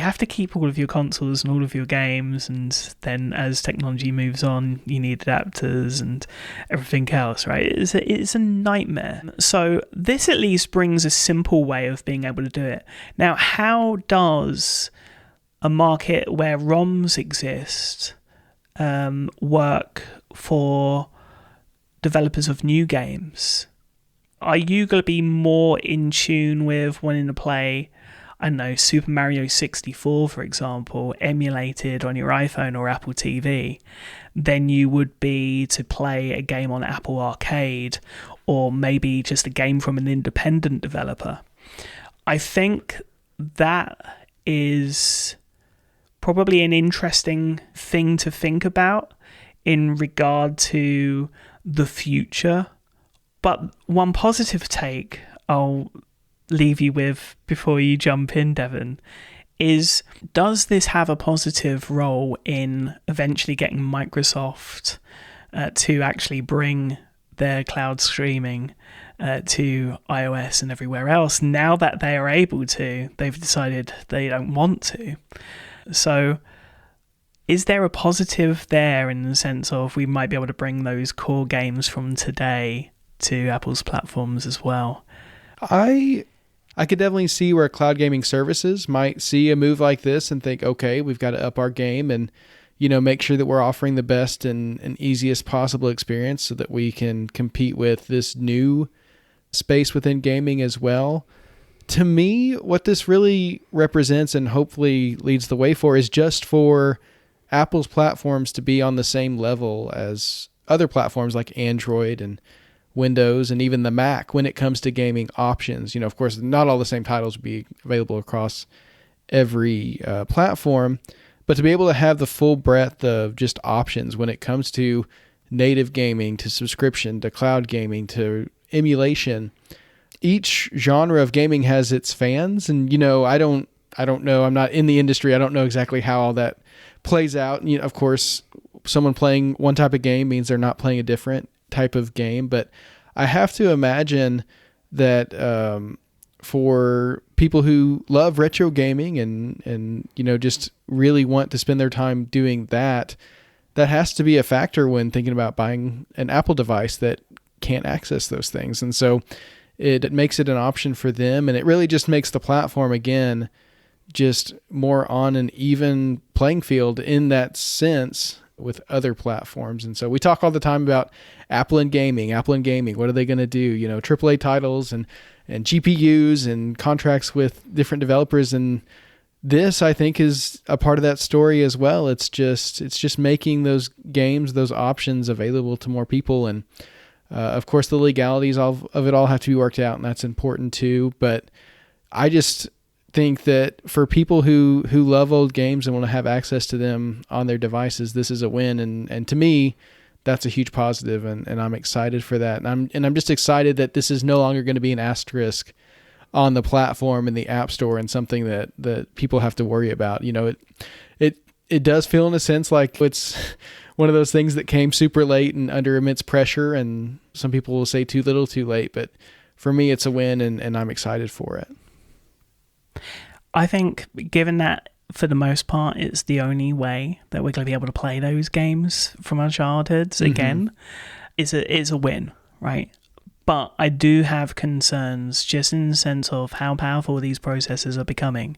have to keep all of your consoles and all of your games, and then as technology moves on, you need adapters and everything else, right? It's a nightmare. So this at least brings a simple way of being able to do it. Now, how does a market where ROMs exist work for developers of new games? Are you going to be more in tune with wanting to play, I don't know, Super Mario 64, for example, emulated on your iPhone or Apple TV, than you would be to play a game on Apple Arcade, or maybe just a game from an independent developer? I think that is probably an interesting thing to think about in regard to the future. But one positive take I'll leave you with before you jump in, Devon, is, does this have a positive role in eventually getting Microsoft to actually bring their cloud streaming to iOS and everywhere else? Now that they are able to, they've decided they don't want to. So is there a positive there in the sense of we might be able to bring those core games from today to Apple's platforms as well? I could definitely see where cloud gaming services might see a move like this and think, okay, we've got to up our game and, make sure that we're offering the best and easiest possible experience so that we can compete with this new space within gaming as well. To me, what this really represents and hopefully leads the way for is just for Apple's platforms to be on the same level as other platforms like Android and Windows and even the Mac when it comes to gaming options. Of course, not all the same titles will be available across every platform, but to be able to have the full breadth of just options when it comes to native gaming, to subscription, to cloud gaming, to emulation, each genre of gaming has its fans, and I don't know. I'm not in the industry. I don't know exactly how all that plays out. And, of course, someone playing one type of game means they're not playing a different type of game. But I have to imagine that for people who love retro gaming and just really want to spend their time doing that, that has to be a factor when thinking about buying an Apple device that can't access those things. And so it makes it an option for them, and it really just makes the platform, again, just more on an even playing field in that sense with other platforms. And so we talk all the time about Apple and gaming. What are they going to do? AAA titles and GPUs and contracts with different developers. And this, I think, is a part of that story as well. It's just making those games, those options available to more people. And of course, the legalities of it all have to be worked out, and that's important too. But I just think that for people who love old games and want to have access to them on their devices, this is a win. And to me, that's a huge positive, and I'm excited for that. And I'm just excited that this is no longer going to be an asterisk on the platform in the App Store and something that people have to worry about. It does feel in a sense like it's one of those things that came super late and under immense pressure, and some people will say too little too late, but for me it's a win, and I'm excited for it. I think, given that for the most part it's the only way that we're going to be able to play those games from our childhoods again, it's a win, right? But I do have concerns just in the sense of how powerful these processors are becoming.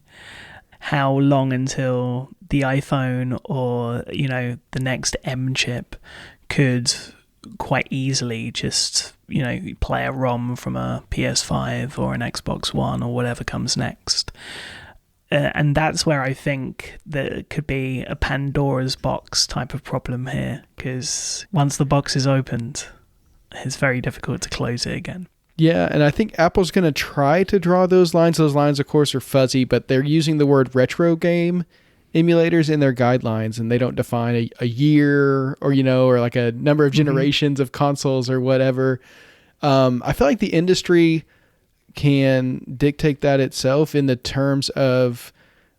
How long until the iPhone or, the next M chip could quite easily just, play a ROM from a PS5 or an Xbox One or whatever comes next. And that's where I think there could be a Pandora's box type of problem here, because once the box is opened, it's very difficult to close it again. Yeah, and I think Apple's going to try to draw those lines. Those lines, of course, are fuzzy, but they're using the word retro game emulators in their guidelines, and they don't define a year or like a number of generations of consoles or whatever. I feel like the industry can dictate that itself in the terms of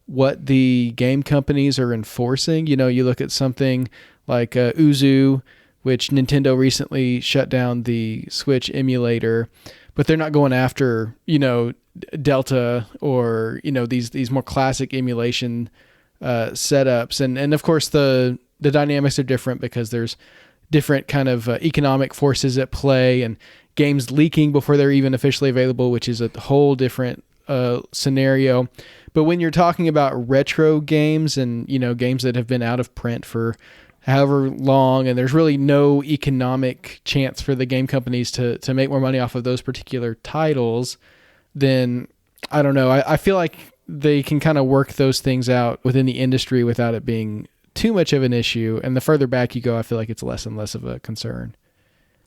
what the game companies are enforcing. You look at something like Uzu, which Nintendo recently shut down the Switch emulator, but they're not going after, Delta or, these more classic emulation setups. And of course the dynamics are different because there's different kind of economic forces at play, and games leaking before they're even officially available, which is a whole different scenario. But when you're talking about retro games and, games that have been out of print for however long, and there's really no economic chance for the game companies to make more money off of those particular titles, then I don't know. I feel like they can kind of work those things out within the industry without it being too much of an issue. And the further back you go, I feel like it's less and less of a concern.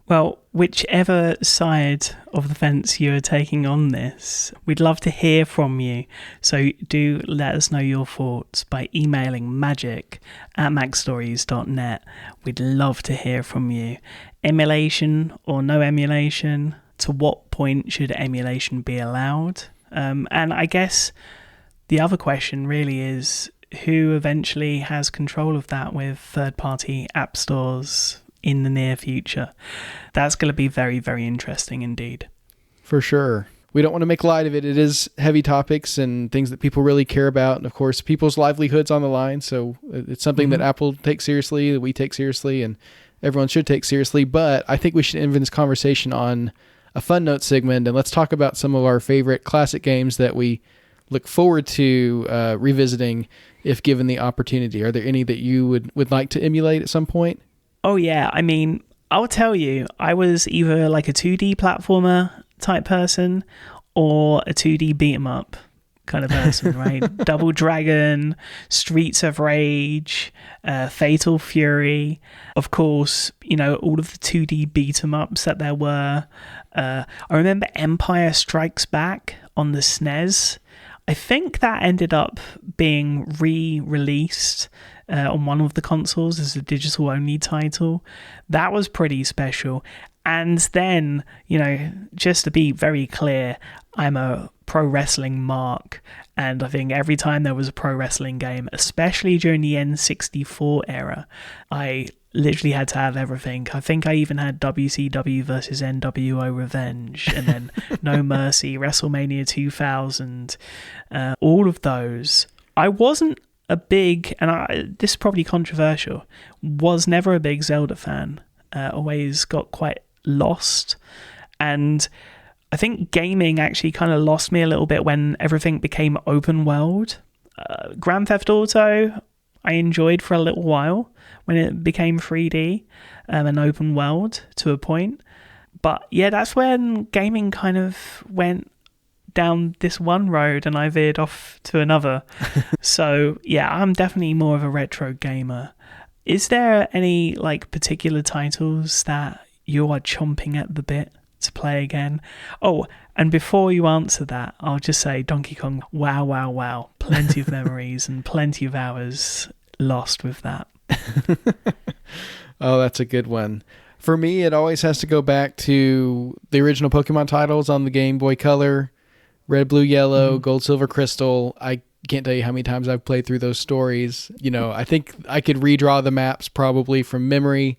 Well, whichever side of the fence you're taking on this, we'd love to hear from you. So do let us know your thoughts by emailing magic@macstories.net. We'd love to hear from you. Emulation or no emulation? To what point should emulation be allowed? And I guess the other question really is, who eventually has control of that with third-party app stores in the near future? That's going to be very, very interesting indeed. For sure. We don't want to make light of it. It is heavy topics and things that people really care about. And of course, people's livelihoods on the line. So it's something that Apple takes seriously, that we take seriously, and everyone should take seriously. But I think we should end this conversation on a fun note, Sigmund, and let's talk about some of our favorite classic games that we look forward to revisiting if given the opportunity. Are there any that you would like to emulate at some point? Oh yeah, I mean, I'll tell you, I was either like a 2D platformer type person or a 2D beat 'em up kind of person, right? Double Dragon, Streets of Rage, Fatal Fury, of course, all of the 2D beat 'em ups that there were. I remember Empire Strikes Back on the SNES. I think that ended up being re-released on one of the consoles as a digital only title. That was pretty special. And then, just to be very clear, I'm a pro wrestling mark, and I think every time there was a pro wrestling game, especially during the N64 era, I literally had to have everything. I think I even had WCW versus NWO Revenge, and then No Mercy, WrestleMania 2000, all of those. I wasn't a big, and this is probably controversial, was never a big Zelda fan. Always got quite lost, and I think gaming actually kind of lost me a little bit when everything became open world. Grand Theft Auto I enjoyed for a little while when it became 3D and open world to a point. But yeah, that's when gaming kind of went down this one road and I veered off to another. So yeah, I'm definitely more of a retro gamer. Is there any particular titles that you are chomping at the bit to play again? Oh, and before you answer that, I'll just say Donkey Kong, wow. Plenty of memories and plenty of hours lost with that. Oh, that's a good one. For me, it always has to go back to the original Pokemon titles on the Game Boy Color, Red, Blue, Yellow, Gold, Silver, Crystal. I can't tell you how many times I've played through those stories. I think I could redraw the maps probably from memory.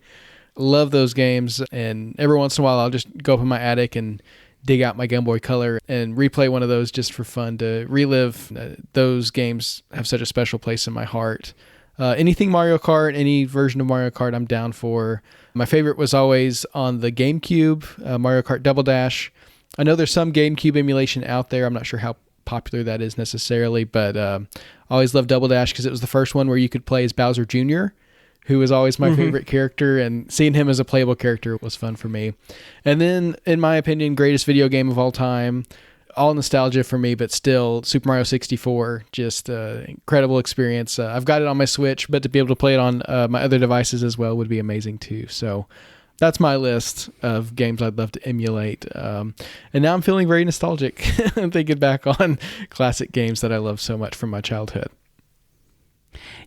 Love those games, and every once in a while I'll just go up in my attic and dig out my Game Boy Color and replay one of those just for fun to relive. Those games have such a special place in my heart. Anything Mario Kart, any version of Mario Kart, I'm down for. My favorite was always on the GameCube, Mario Kart Double Dash. I know there's some GameCube emulation out there. I'm not sure how popular that is necessarily, but I always loved Double Dash because it was the first one where you could play as Bowser Jr., who was always my favorite character, and seeing him as a playable character was fun for me. And then, in my opinion, greatest video game of all time, all nostalgia for me, but still Super Mario 64, just incredible experience. I've got it on my Switch, but to be able to play it on my other devices as well would be amazing too. So that's my list of games I'd love to emulate. And now I'm feeling very nostalgic, thinking back on classic games that I love so much from my childhood.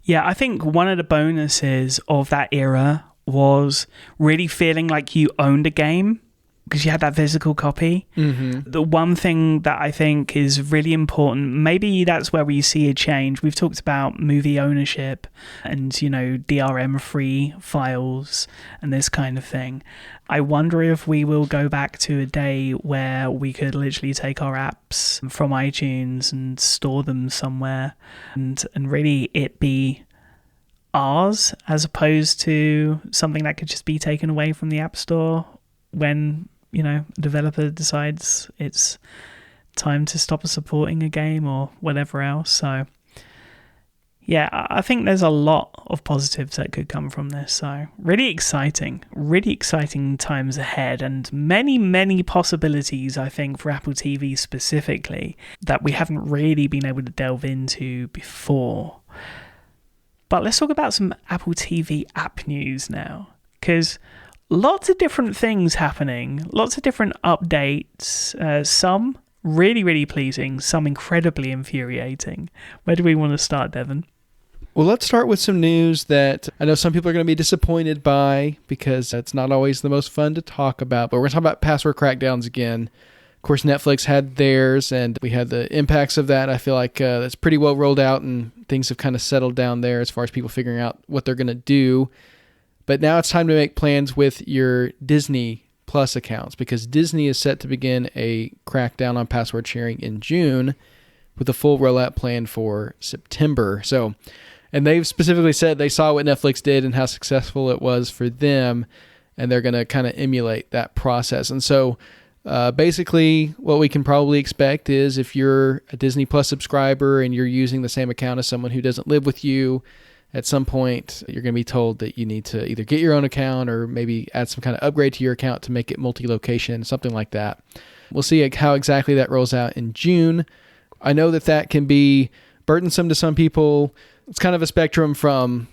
Yeah, I think one of the bonuses of that era was really feeling like you owned a game because you had that physical copy. The one thing that I think is really important, maybe that's where we see a change. We've talked about movie ownership and, DRM-free files and this kind of thing. I wonder if we will go back to a day where we could literally take our apps from iTunes and store them somewhere and really it be ours as opposed to something that could just be taken away from the App Store when, a developer decides it's time to stop supporting a game or whatever else. So yeah, I think there's a lot of positives that could come from this. So really exciting times ahead, and many possibilities, I think, for Apple TV specifically that we haven't really been able to delve into before. But let's talk about some Apple TV app news now, because lots of different things happening, lots of different updates, some really pleasing, some incredibly infuriating. Where do we want to start, Devon? Well, let's start with some news that I know some people are going to be disappointed by because it's not always the most fun to talk about, but we're going to talk about password crackdowns again. Of course, Netflix had theirs, and we had the impacts of that. I feel like that's pretty well rolled out, and things have kind of settled down there as far as people figuring out what they're going to do. But now it's time to make plans with your Disney Plus accounts, because Disney is set to begin a crackdown on password sharing in June with a full rollout plan for September. So, and they've specifically said they saw what Netflix did and how successful it was for them, and they're going to kind of emulate that process. And so basically what we can probably expect is if you're a Disney Plus subscriber and you're using the same account as someone who doesn't live with you, at some point you're going to be told that you need to either get your own account or maybe add some kind of upgrade to your account to make it multi-location, something like that. We'll see how exactly that rolls out in June. I know that can be burdensome to some people. It's kind of a spectrum from,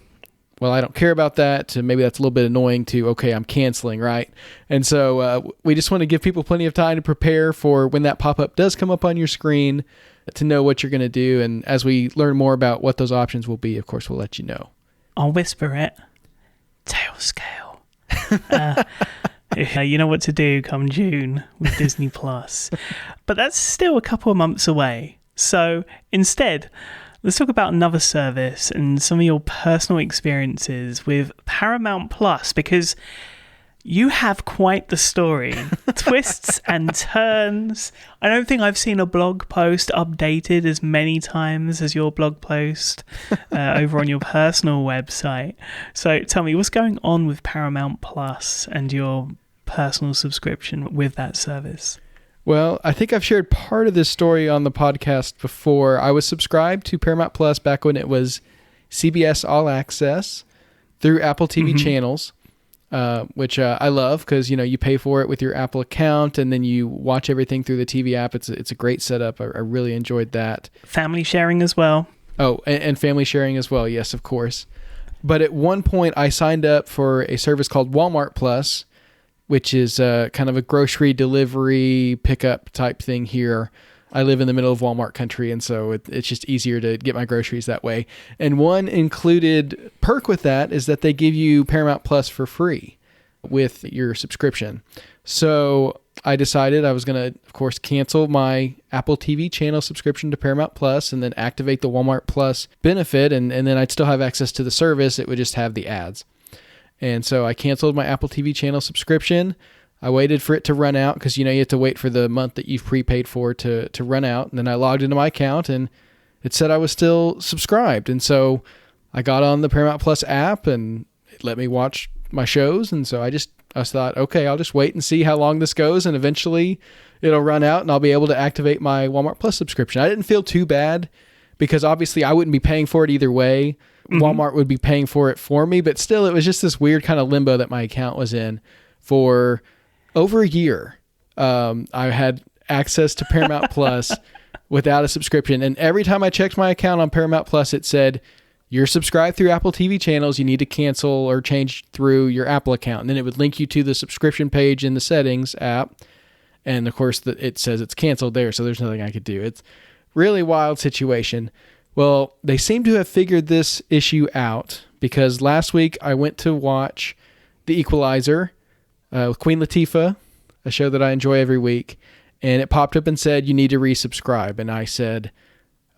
well, I don't care about that, to maybe that's a little bit annoying, to, okay, I'm canceling, right? And so we just want to give people plenty of time to prepare for when that pop-up does come up on your screen, to know what you're going to do. And as we learn more about what those options will be, of course, we'll let you know. I'll whisper it. Tail scale. You know what to do come June with Disney Plus. But that's still a couple of months away. So instead, let's talk about another service and some of your personal experiences with Paramount Plus, because you have quite the story. Twists and turns. I don't think I've seen a blog post updated as many times as your blog post over on your personal website. So tell me, what's going on with Paramount Plus and your personal subscription with that service? Well, I think I've shared part of this story on the podcast before. I was subscribed to Paramount Plus back when it was CBS All Access through Apple TV channels. Which I love because, you pay for it with your Apple account and then you watch everything through the TV app. It's a great setup. I really enjoyed that. Family sharing as well. Oh, and family sharing as well. Yes, of course. But at one point I signed up for a service called Walmart Plus, which is kind of a grocery delivery pickup type thing here. I live in the middle of Walmart country, and so it's just easier to get my groceries that way. And one included perk with that is that they give you Paramount Plus for free with your subscription. So I decided I was going to, of course, cancel my Apple TV channel subscription to Paramount Plus and then activate the Walmart Plus benefit, and then I'd still have access to the service. It would just have the ads. And so I canceled my Apple TV channel subscription. I waited for it to run out because, you have to wait for the month that you've prepaid for to run out. And then I logged into my account and it said I was still subscribed. And so I got on the Paramount Plus app and it let me watch my shows. And so I thought, okay, I'll just wait and see how long this goes. And eventually it'll run out and I'll be able to activate my Walmart Plus subscription. I didn't feel too bad because obviously I wouldn't be paying for it either way. Walmart would be paying for it for me. But still, it was just this weird kind of limbo that my account was in for over a year. I had access to Paramount Plus without a subscription. And every time I checked my account on Paramount Plus, it said, you're subscribed through Apple TV channels. You need to cancel or change through your Apple account. And then it would link you to the subscription page in the settings app. And of course, it says it's canceled there. So there's nothing I could do. It's really wild situation. Well, they seem to have figured this issue out because last week I went to watch The Equalizer with Queen Latifah, a show that I enjoy every week, and it popped up and said, you need to resubscribe. And I said,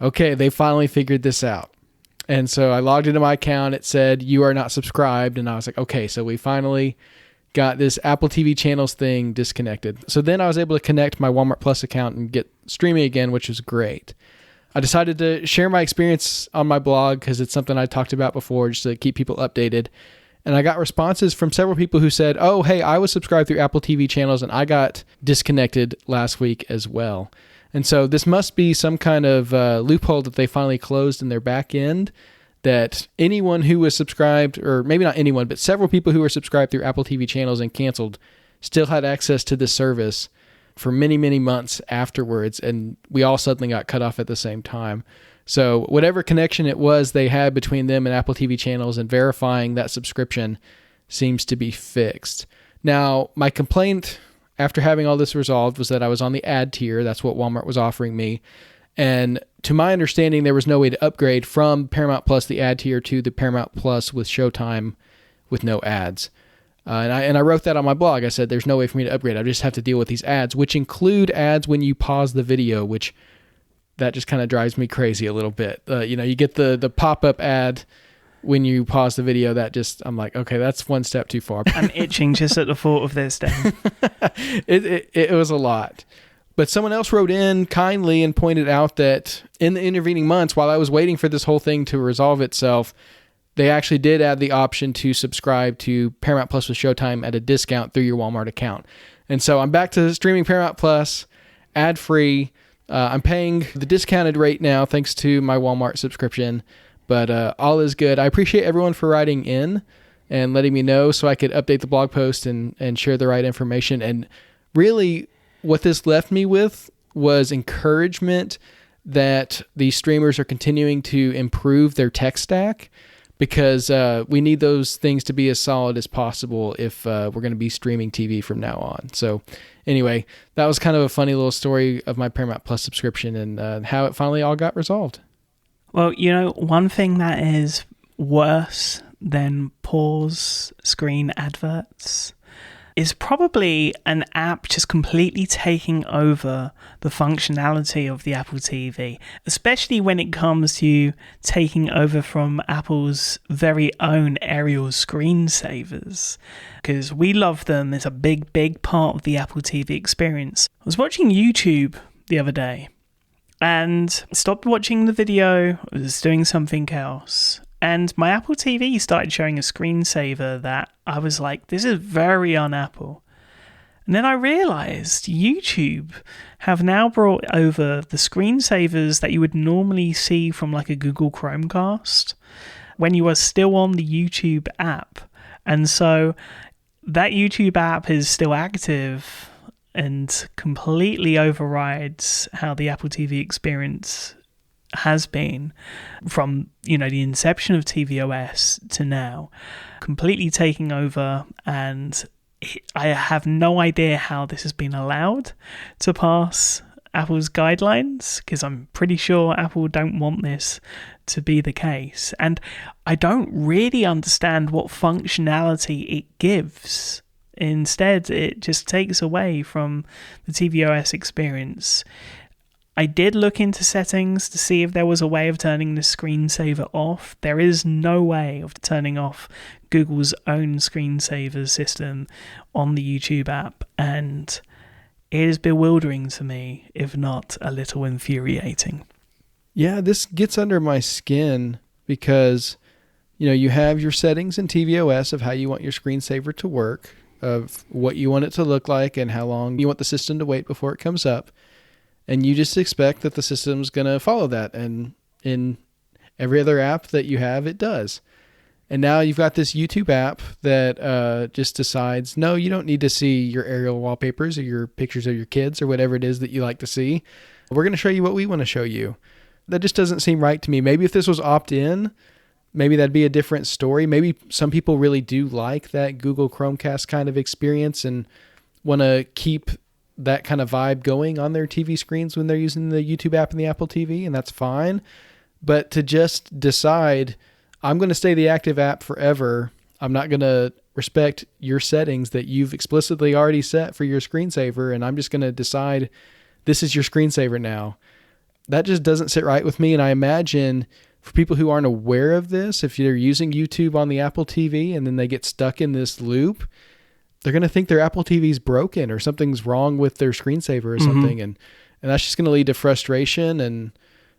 okay, they finally figured this out. And so I logged into my account. It said, you are not subscribed. And I was like, okay, so we finally got this Apple TV channels thing disconnected. So then I was able to connect my Walmart Plus account and get streaming again, which was great. I decided to share my experience on my blog because it's something I talked about before just to keep people updated. And I got responses from several people who said, oh, hey, I was subscribed through Apple TV channels and I got disconnected last week as well. And so this must be some kind of loophole that they finally closed in their back end, that anyone who was subscribed, or maybe not anyone, but several people who were subscribed through Apple TV channels and canceled still had access to this service for many, many months afterwards. And we all suddenly got cut off at the same time. So whatever connection it was they had between them and Apple TV channels and verifying that subscription seems to be fixed. Now, my complaint after having all this resolved was that I was on the ad tier. That's what Walmart was offering me. And to my understanding, there was no way to upgrade from Paramount Plus, the ad tier, to the Paramount Plus with Showtime with no ads. And I wrote that on my blog. I said, there's no way for me to upgrade. I just have to deal with these ads, which include ads when you pause the video, which that just kind of drives me crazy a little bit. You get the pop-up ad when you pause the video. That just, I'm like, okay, that's one step too far. I'm itching just at the thought of this, Dan. It was a lot. But someone else wrote in kindly and pointed out that in the intervening months, while I was waiting for this whole thing to resolve itself, they actually did add the option to subscribe to Paramount Plus with Showtime at a discount through your Walmart account. And so I'm back to streaming Paramount Plus, ad-free. I'm paying the discounted rate now thanks to my Walmart subscription, but all is good. I appreciate everyone for writing in and letting me know so I could update the blog post and share the right information. And really what this left me with was encouragement that these streamers are continuing to improve their tech stack, because we need those things to be as solid as possible if we're going to be streaming TV from now on. So anyway, that was kind of a funny little story of my Paramount Plus subscription and how it finally all got resolved. Well, one thing that is worse than pause screen adverts is probably an app just completely taking over the functionality of the Apple TV, especially when it comes to taking over from Apple's very own aerial screensavers, because we love them. It's a big part of the Apple TV experience. I was watching YouTube the other day and stopped watching the video. I was doing something else, and my Apple TV started showing a screensaver that I was like, this is very un-Apple. And then I realized YouTube have now brought over the screensavers that you would normally see from like a Google Chromecast when you are still on the YouTube app. And so that YouTube app is still active and completely overrides how the Apple TV experience has been from, the inception of tvOS to now, completely taking over. And I have no idea how this has been allowed to pass Apple's guidelines, because I'm pretty sure Apple don't want this to be the case. And I don't really understand what functionality it gives. Instead, it just takes away from the tvOS experience. I did look into settings to see if there was a way of turning the screensaver off. There is no way of turning off Google's own screensaver system on the YouTube app, and it is bewildering to me, if not a little infuriating. Yeah, this gets under my skin because, you have your settings in tvOS of how you want your screensaver to work, of what you want it to look like and how long you want the system to wait before it comes up. And you just expect that the system's going to follow that. And in every other app that you have, it does. And now you've got this YouTube app that just decides, no, you don't need to see your aerial wallpapers or your pictures of your kids or whatever it is that you like to see. We're going to show you what we want to show you. That just doesn't seem right to me. Maybe if this was opt-in, maybe that'd be a different story. Maybe some people really do like that Google Chromecast kind of experience and want to keep that kind of vibe going on their TV screens when they're using the YouTube app and the Apple TV, and that's fine. But to just decide, I'm going to stay the active app forever, I'm not going to respect your settings that you've explicitly already set for your screensaver, and I'm just going to decide this is your screensaver now. That just doesn't sit right with me, and I imagine for people who aren't aware of this, if you're using YouTube on the Apple TV and then they get stuck in this loop, they're going to think their Apple TV is broken or something's wrong with their screensaver or something. And that's just going to lead to frustration. And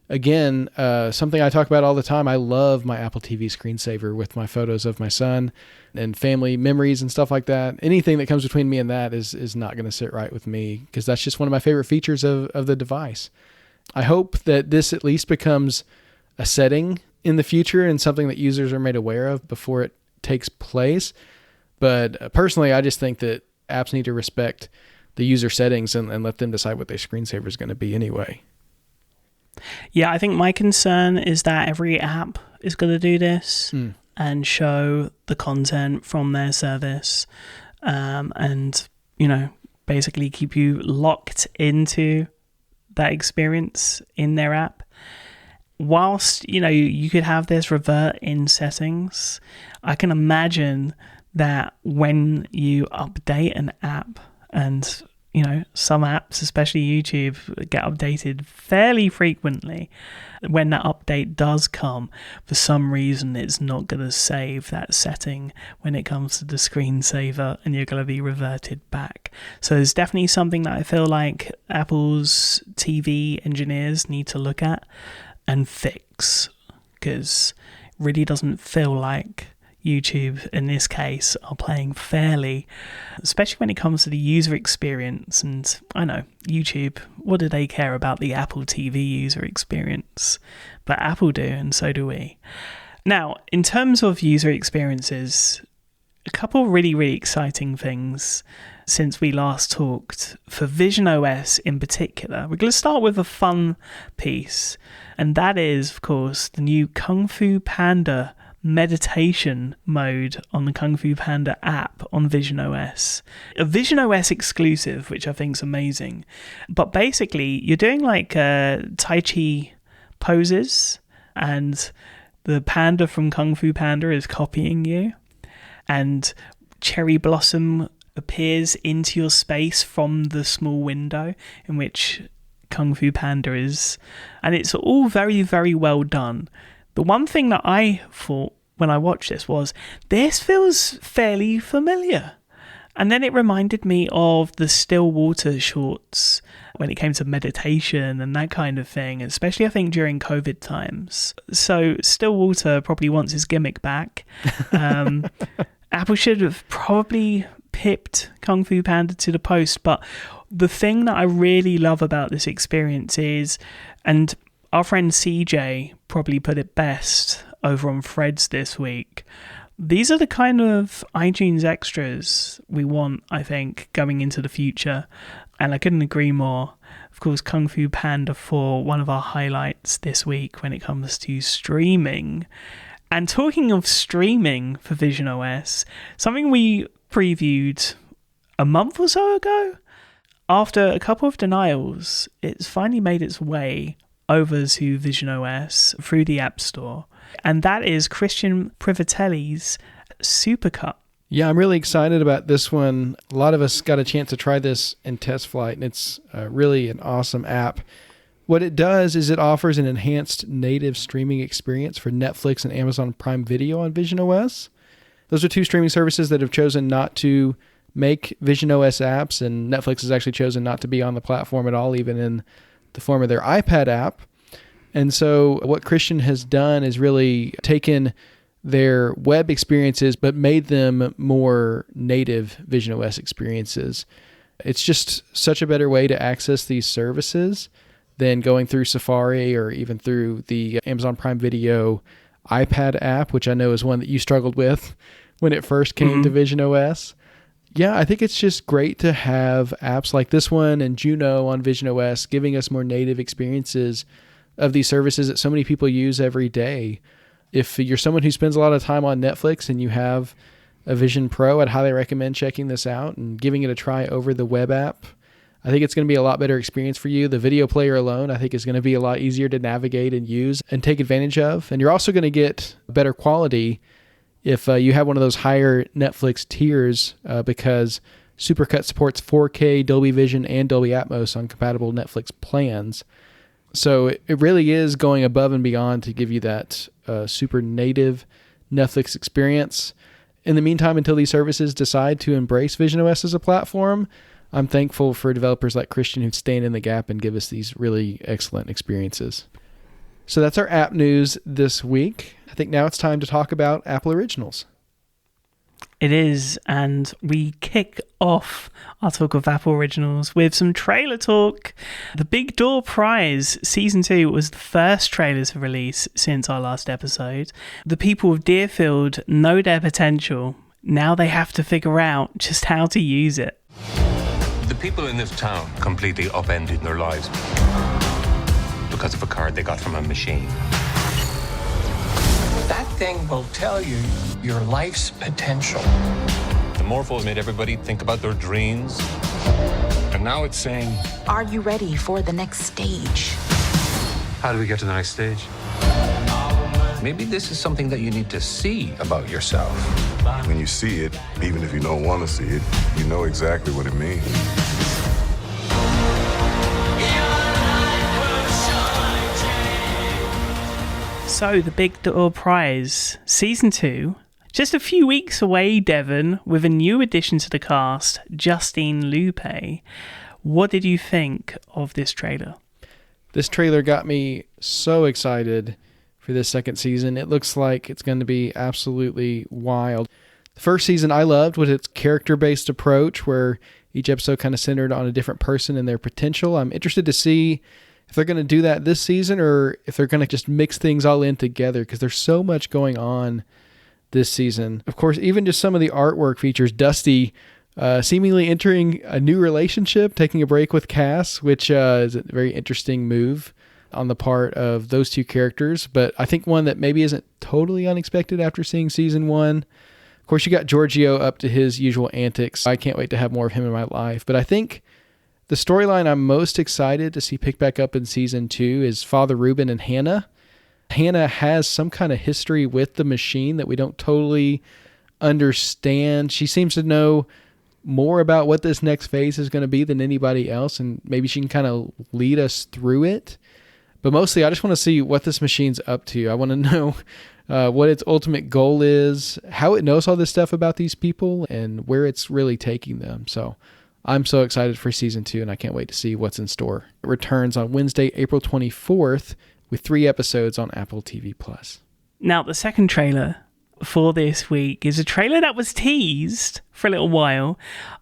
again, something I talk about all the time, I love my Apple TV screensaver with my photos of my son and family memories and stuff like that. Anything that comes between me and that is not going to sit right with me, because that's just one of my favorite features of the device. I hope that this at least becomes a setting in the future and something that users are made aware of before it takes place. But personally, I just think that apps need to respect the user settings and let them decide what their screensaver is going to be anyway. Yeah, I think my concern is that every app is going to do this and show the content from their service and, basically keep you locked into that experience in their app. Whilst, you could have this revert in settings, I can imagine that when you update an app, and some apps, especially YouTube, get updated fairly frequently, when that update does come, for some reason it's not going to save that setting when it comes to the screensaver, and you're going to be reverted back. So there's definitely something that I feel like Apple's TV engineers need to look at and fix, because it really doesn't feel like YouTube, in this case, are playing fairly, especially when it comes to the user experience. And I know, YouTube, what do they care about the Apple TV user experience? But Apple do, and so do we. Now, in terms of user experiences, a couple really, really exciting things since we last talked for visionOS in particular. We're going to start with a fun piece, and that is, of course, the new Kung Fu Panda meditation mode on the Kung Fu Panda app on visionOS. A visionOS exclusive, which I think is amazing. But basically, you're doing like Tai Chi poses, and The panda from Kung Fu Panda is copying you, and Cherry Blossom appears into your space from the small window in which Kung Fu Panda is, and it's all very, very well done. The one thing that I thought when I watched this was, this feels fairly familiar. And then it reminded me of the Still Water shorts when it came to meditation and that kind of thing, especially I think during COVID times. So Still Water probably wants his gimmick back. Apple should have probably pipped Kung Fu Panda to the post, but the thing that I really love about this experience is, and our friend CJ probably put it best over on Threads this week, these are the kind of iTunes extras we want, I think, going into the future. And I couldn't agree more. Of course, Kung Fu Panda 4, one of our highlights this week when it comes to streaming. And talking of streaming for visionOS, something we previewed a month or so ago, after a couple of denials, it's finally made its way over to visionOS through the App Store. And that is Christian Privatelli's Supercut. Yeah, I'm really excited about this one. A lot of us got a chance to try this in test flight, and it's really an awesome app. What it does is it offers an enhanced native streaming experience for Netflix and Amazon Prime Video on visionOS. Those are two streaming services that have chosen not to make visionOS apps, and Netflix has actually chosen not to be on the platform at all, even in the form of their iPad app. And so what Christian has done is really taken their web experiences but made them more native visionOS experiences. It's just such a better way to access these services than going through Safari or even through the Amazon Prime Video iPad app, which I know is one that you struggled with when it first came to visionOS. Yeah, I think it's just great to have apps like this one and Juno on visionOS giving us more native experiences of these services that so many people use every day. If you're someone who spends a lot of time on Netflix and you have a Vision Pro, I'd highly recommend checking this out and giving it a try over the web app. I think it's going to be a lot better experience for you. The video player alone, I think, is going to be a lot easier to navigate and use and take advantage of. And you're also going to get better quality if you have one of those higher Netflix tiers because Supercut supports 4K, Dolby Vision, and Dolby Atmos on compatible Netflix plans. So it really is going above and beyond to give you that super native Netflix experience. In the meantime, until these services decide to embrace visionOS as a platform, I'm thankful for developers like Christian who stand in the gap and give us these really excellent experiences. So that's our app news this week. I think now it's time to talk about Apple Originals. It is, and we kick off our talk of Apple Originals with some trailer talk. The Big Door Prize Season 2 was the first trailer to release since our last episode. The people of Deerfield know their potential. Now they have to figure out just how to use it. The people in this town completely upended their lives because of a card they got from a machine. That thing will tell you your life's potential. The Morphos made everybody think about their dreams. And now it's saying, are you ready for the next stage? how do we get to the next stage? Maybe this is something that you need to see about yourself. When you see it, even if you don't want to see it, you know exactly what it means. So, the Big Door Prize, Season 2, just a few weeks away, Devon, with a new addition to the cast, Justine Lupe. What did you think of this trailer? This trailer got me so excited for this second season. It looks like it's going to be absolutely wild. The first season I loved was its character-based approach, where each episode kind of centered on a different person and their potential. I'm interested to see if they're going to do that this season or if they're going to just mix things all in together, because there's so much going on this season. Of course, even just some of the artwork features Dusty seemingly entering a new relationship, taking a break with Cass, which is a very interesting move on the part of those two characters, but I think one that maybe isn't totally unexpected after seeing season one. Of course, you got Giorgio up to his usual antics. I can't wait to have more of him in my life, but I think the storyline I'm most excited to see pick back up in season 2 is Father Reuben and Hannah. Hannah has some kind of history with the machine that we don't totally understand. She seems to know more about what this next phase is going to be than anybody else, and maybe she can kind of lead us through it. But mostly, I just want to see what this machine's up to. I want to know what its ultimate goal is, how it knows all this stuff about these people, and where it's really taking them. So I'm so excited for season 2, and I can't wait to see what's in store. It returns on Wednesday, April 24th, with 3 episodes on Apple TV+. Now, the second trailer for this week is a trailer that was teased for a little while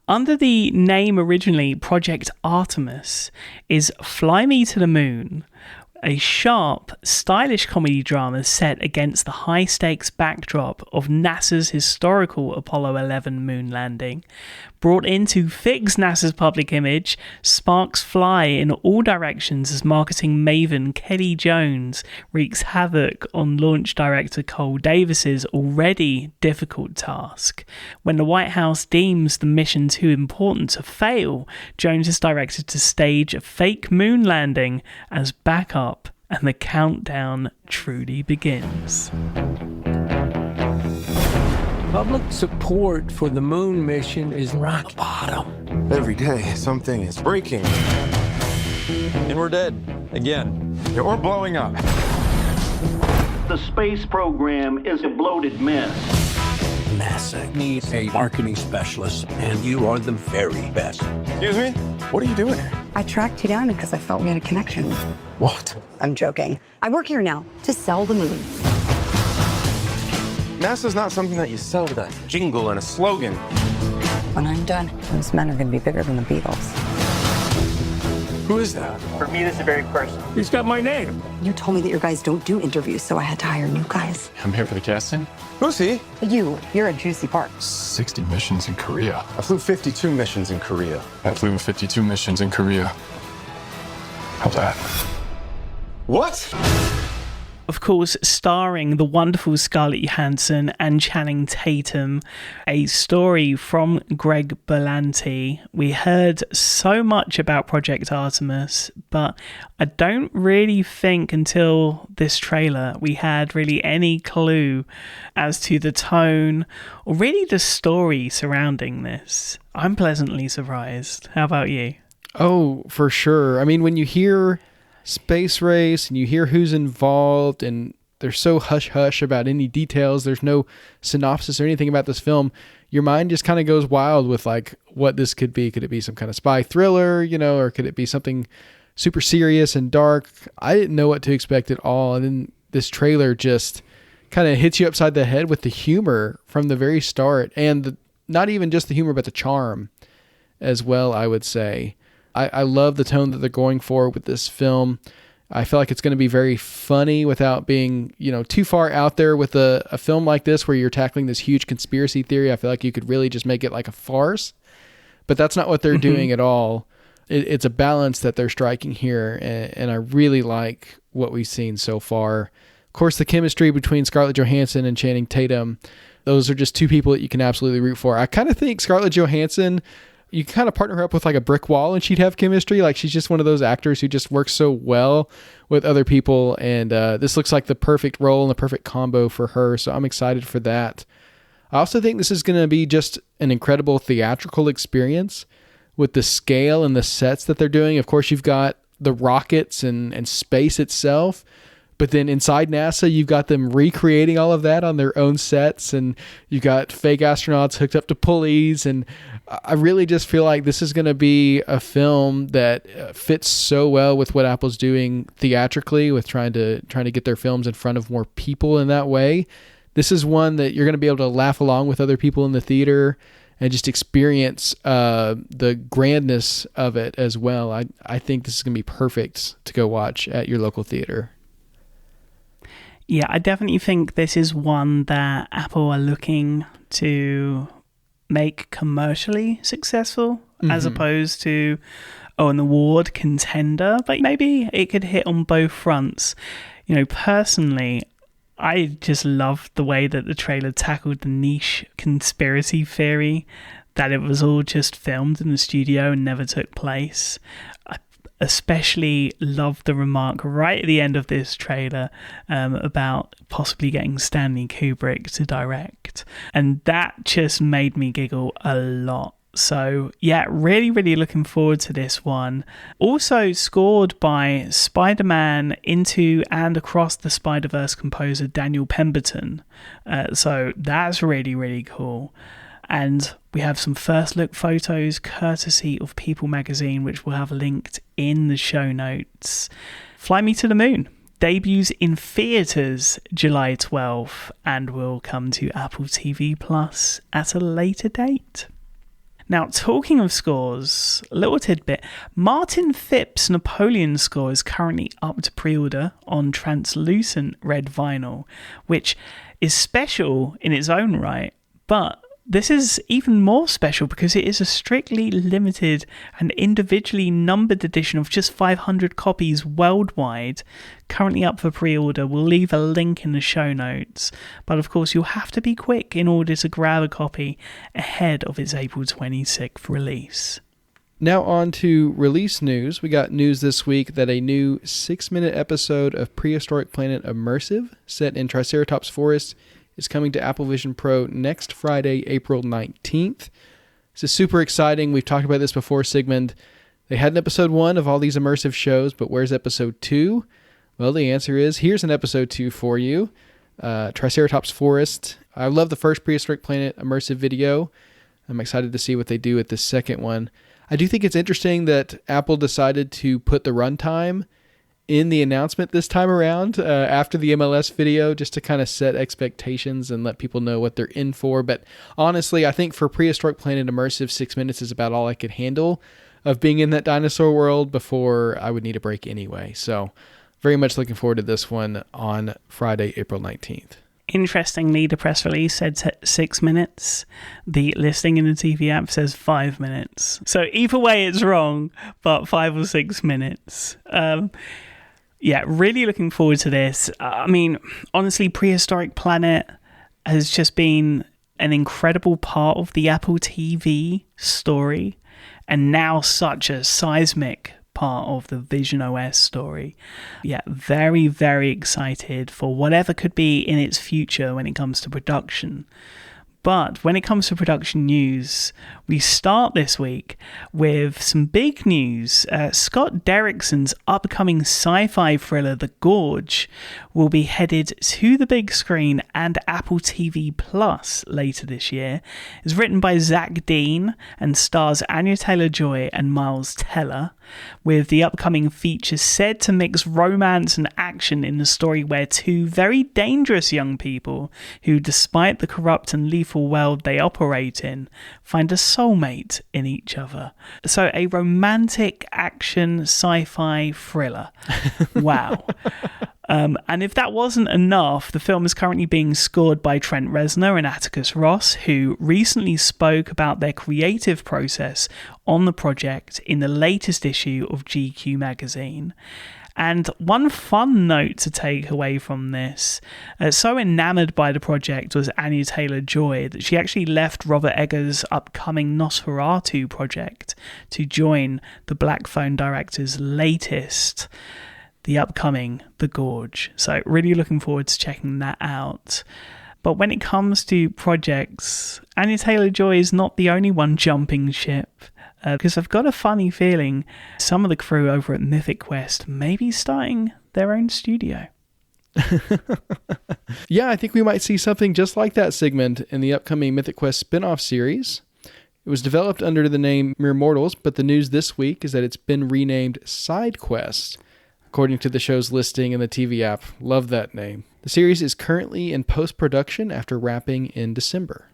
under the name originally Project Artemis, is Fly Me to the Moon, a sharp, stylish comedy drama set against the high-stakes backdrop of NASA's historical Apollo 11 moon landing. Brought in to fix NASA's public image, sparks fly in all directions as marketing maven Kelly Jones wreaks havoc on launch director Cole Davis's already difficult task. When the White House deems the mission too important to fail, Jones is directed to stage a fake moon landing as backup, and the countdown truly begins. Public support for the moon mission is rock bottom. Every day, something is breaking. And we're dead. Again. Yeah, or blowing up. The space program is a bloated mess. NASA needs a marketing specialist, and you are the very best. Excuse me? What are you doing here? I tracked you down because I felt we had a connection. What? I'm joking. I work here now to sell the moon. NASA's not something that you sell with a jingle and a slogan. When I'm done, those men are going to be bigger than the Beatles. Who is that? For me, this is very personal. He's got my name. You told me that your guys don't do interviews, so I had to hire new guys. I'm here for the casting. Who's he? You're a juicy part. 60 missions in Korea. I flew 52 missions in Korea. I flew 52 missions in Korea. How's that? What? Of course, starring the wonderful Scarlett Johansson and Channing Tatum, a story from Greg Berlanti. We heard so much about Project Artemis, but I don't really think until this trailer we had really any clue as to the tone or really the story surrounding this. I'm pleasantly surprised. How about you? Oh, for sure. I mean, when you hear space race and you hear who's involved and they're so hush-hush about any details, there's no synopsis or anything about this film, your mind just kind of goes wild with like what this could be. Could it be some kind of spy thriller, or could it be something super serious and dark? I didn't know what to expect at all, and then this trailer just kind of hits you upside the head with the humor from the very start, and not even just the humor but the charm as well, I would say. I love the tone that they're going for with this film. I feel like it's going to be very funny without being, too far out there with a film like this where you're tackling this huge conspiracy theory. I feel like you could really just make it like a farce, but that's not what they're doing at all. It's a balance that they're striking here, and I really like what we've seen so far. Of course, the chemistry between Scarlett Johansson and Channing Tatum, those are just two people that you can absolutely root for. I kind of think Scarlett Johansson, you kind of partner her up with like a brick wall and she'd have chemistry. Like she's just one of those actors who just works so well with other people. And this looks like the perfect role and the perfect combo for her. So I'm excited for that. I also think this is going to be just an incredible theatrical experience with the scale and the sets that they're doing. Of course, you've got the rockets and space itself. But then inside NASA, you've got them recreating all of that on their own sets, and you've got fake astronauts hooked up to pulleys. And I really just feel like this is going to be a film that fits so well with what Apple's doing theatrically, with trying to get their films in front of more people in that way. This is one that you're going to be able to laugh along with other people in the theater and just experience the grandness of it as well. I think this is going to be perfect to go watch at your local theater. Yeah, I definitely think this is one that Apple are looking to make commercially successful, as opposed to, an award contender. But maybe it could hit on both fronts. Personally, I just loved the way that the trailer tackled the niche conspiracy theory that it was all just filmed in the studio and never took place. especially loved the remark right at the end of this trailer about possibly getting Stanley Kubrick to direct. And that just made me giggle a lot. So yeah, really, really looking forward to this one. Also scored by Spider-Man Into and Across the Spider-Verse composer Daniel Pemberton. So that's really, really cool. And we have some first look photos courtesy of People magazine, which we'll have linked in the show notes. Fly Me to the Moon debuts in theatres July 12th and will come to Apple TV Plus at a later date. Now, talking of scores, a little tidbit. Martin Phipps' Napoleon score is currently up to pre-order on translucent red vinyl, which is special in its own right, but this is even more special because it is a strictly limited and individually numbered edition of just 500 copies worldwide, currently up for pre-order. We'll leave a link in the show notes, but of course you'll have to be quick in order to grab a copy ahead of its April 26th release. Now on to release news. We got news this week that a new 6-minute episode of Prehistoric Planet Immersive, set in Triceratops Forest, is coming to Apple Vision Pro next Friday, April 19th. This is super exciting. We've talked about this before, Sigmund. They had an episode 1 of all these immersive shows, but where's episode 2? Well, the answer is, here's an episode 2 for you. Triceratops Forest. I love the first Prehistoric Planet immersive video. I'm excited to see what they do with the second one. I do think it's interesting that Apple decided to put the runtime in the announcement this time around after the MLS video, just to kind of set expectations and let people know what they're in for. But honestly, I think for Prehistoric Planet Immersive, 6 minutes is about all I could handle of being in that dinosaur world before I would need a break anyway. So very much looking forward to this one on Friday, April 19th. Interestingly, the press release said 6 minutes. The listing in the TV app says 5 minutes. So either way, it's wrong, but 5 or 6 minutes. Yeah, really looking forward to this. I mean, honestly, Prehistoric Planet has just been an incredible part of the Apple TV story, and now such a seismic part of the visionOS story. Yeah, very, very excited for whatever could be in its future when it comes to production. But when it comes to production news, we start this week with some big news. Scott Derrickson's upcoming sci-fi thriller, The Gorge, will be headed to the big screen and Apple TV Plus later this year. It's written by Zach Dean and stars Anya Taylor-Joy and Miles Teller, with the upcoming feature said to mix romance and action in the story where two very dangerous young people who, despite the corrupt and lethal world they operate in, find a soulmate in each other. So a romantic action sci-fi thriller. Wow. And if that wasn't enough, the film is currently being scored by Trent Reznor and Atticus Ross, who recently spoke about their creative process on the project in the latest issue of GQ magazine. And one fun note to take away from this, so enamored by the project was Anya Taylor-Joy that she actually left Robert Eggers' upcoming Nosferatu project to join the Black Phone director's latest, the upcoming The Gorge. So really looking forward to checking that out. But when it comes to projects, Anya Taylor-Joy is not the only one jumping ship. Because I've got a funny feeling some of the crew over at Mythic Quest may be starting their own studio. Yeah, I think we might see something just like that, Sigmund, in the upcoming Mythic Quest spin-off series. It was developed under the name Mere Mortals, but the news this week is that it's been renamed Side Quest, according to the show's listing in the TV app. Love that name. The series is currently in post-production after wrapping in December.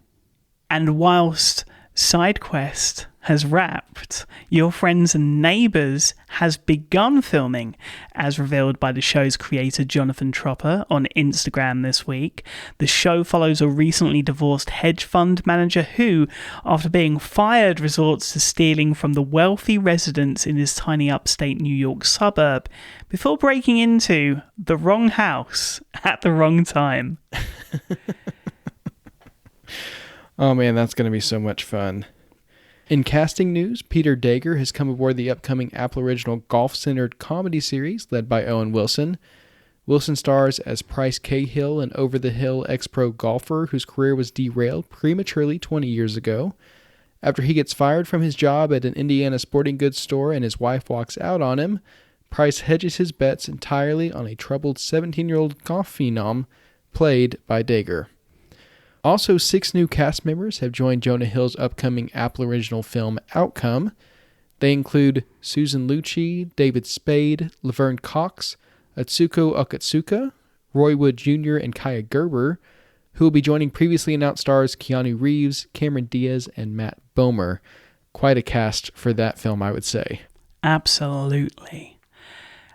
And whilst Side Quest has wrapped, Your Friends and Neighbours has begun filming, as revealed by the show's creator Jonathan Tropper on Instagram this week. The show follows a recently divorced hedge fund manager who, after being fired, resorts to stealing from the wealthy residents in his tiny upstate New York suburb before breaking into the wrong house at the wrong time. Oh man, that's going to be so much fun. In casting news, Peter Dager has come aboard the upcoming Apple Original golf-centered comedy series led by Owen Wilson. Wilson stars as Price Cahill, an over-the-hill ex-pro golfer whose career was derailed prematurely 20 years ago. After he gets fired from his job at an Indiana sporting goods store and his wife walks out on him, Price hedges his bets entirely on a troubled 17-year-old golf phenom played by Dager. Also, 6 new cast members have joined Jonah Hill's upcoming Apple Original film Outcome. They include Susan Lucci, David Spade, Laverne Cox, Atsuko Okatsuka, Roy Wood Jr., and Kaya Gerber, who will be joining previously announced stars Keanu Reeves, Cameron Diaz, and Matt Bomer. Quite a cast for that film, I would say. Absolutely.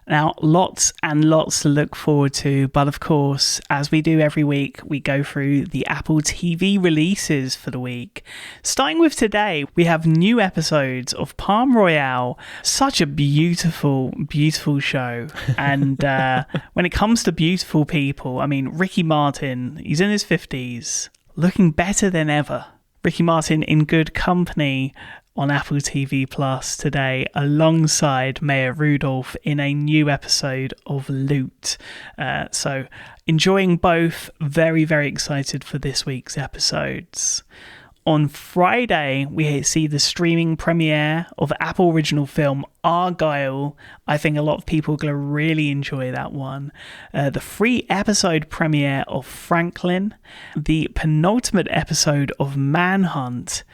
Now, lots and lots to look forward to, but of course, as we do every week, we go through the Apple TV releases for the week. Starting with today, we have new episodes of Palm Royale. Such a beautiful, beautiful show. And when it comes to beautiful people, I mean, Ricky Martin, he's in his 50s, looking better than ever. Ricky Martin in good company on Apple TV Plus today, alongside Maya Rudolph in a new episode of Loot. So enjoying both, very, very excited for this week's episodes. On Friday, we see the streaming premiere of Apple original film Argylle. I think a lot of people are going to really enjoy that one. The free episode premiere of Franklin, the penultimate episode of Manhunt,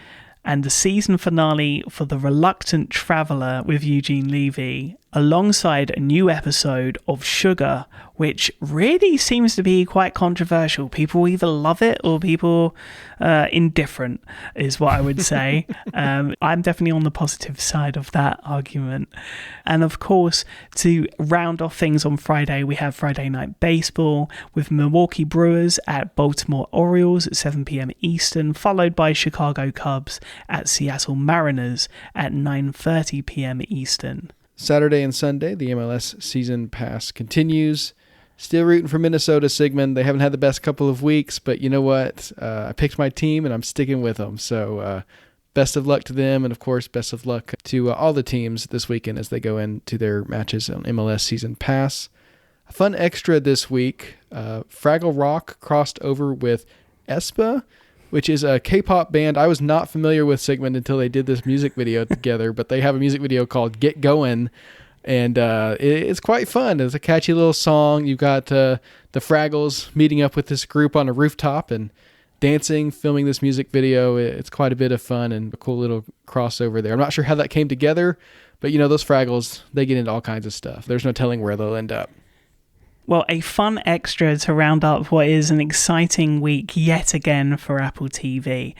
and the season finale for The Reluctant Traveller with Eugene Levy, alongside a new episode of Sugar, which really seems to be quite controversial. People either love it or people indifferent, is what I would say. I'm definitely on the positive side of that argument. And of course, to round off things on Friday, we have Friday Night Baseball with Milwaukee Brewers at Baltimore Orioles at 7 p.m. Eastern, followed by Chicago Cubs at Seattle Mariners at 9:30 p.m. Eastern. Saturday and Sunday, the MLS Season Pass continues. Still rooting for Minnesota, Sigmund. They haven't had the best couple of weeks, but you know what? I picked my team, and I'm sticking with them. So best of luck to them, and of course, best of luck to all the teams this weekend as they go into their matches on MLS Season Pass. A fun extra this week, Fraggle Rock crossed over with Espa, which is a K-pop band. I was not familiar with, Sigmund, until they did this music video together, but they have a music video called Get Going, and it's quite fun. It's a catchy little song. You've got the Fraggles meeting up with this group on a rooftop and dancing, filming this music video. It's quite a bit of fun and a cool little crossover there. I'm not sure how that came together, but you know, those Fraggles, they get into all kinds of stuff. There's no telling where they'll end up. Well, a fun extra to round up what is an exciting week yet again for Apple TV.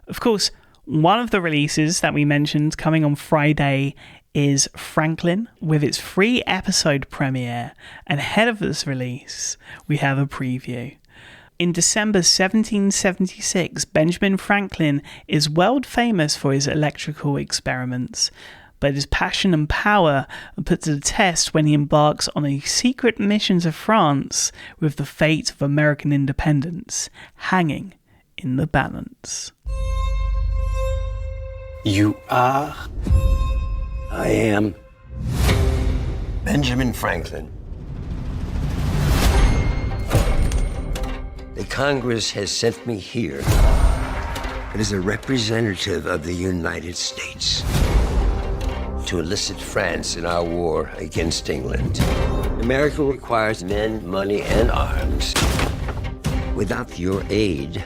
Of course, one of the releases that we mentioned coming on Friday is Franklin, with its free episode premiere. And ahead of this release, we have a preview. In December 1776, Benjamin Franklin is world famous for his electrical experiments, but his passion and power are put to the test when he embarks on a secret mission to France, with the fate of American independence hanging in the balance. You are. I am. Benjamin Franklin. The Congress has sent me here as a representative of the United States to enlist France in our war against England. America requires men, money, and arms. Without your aid,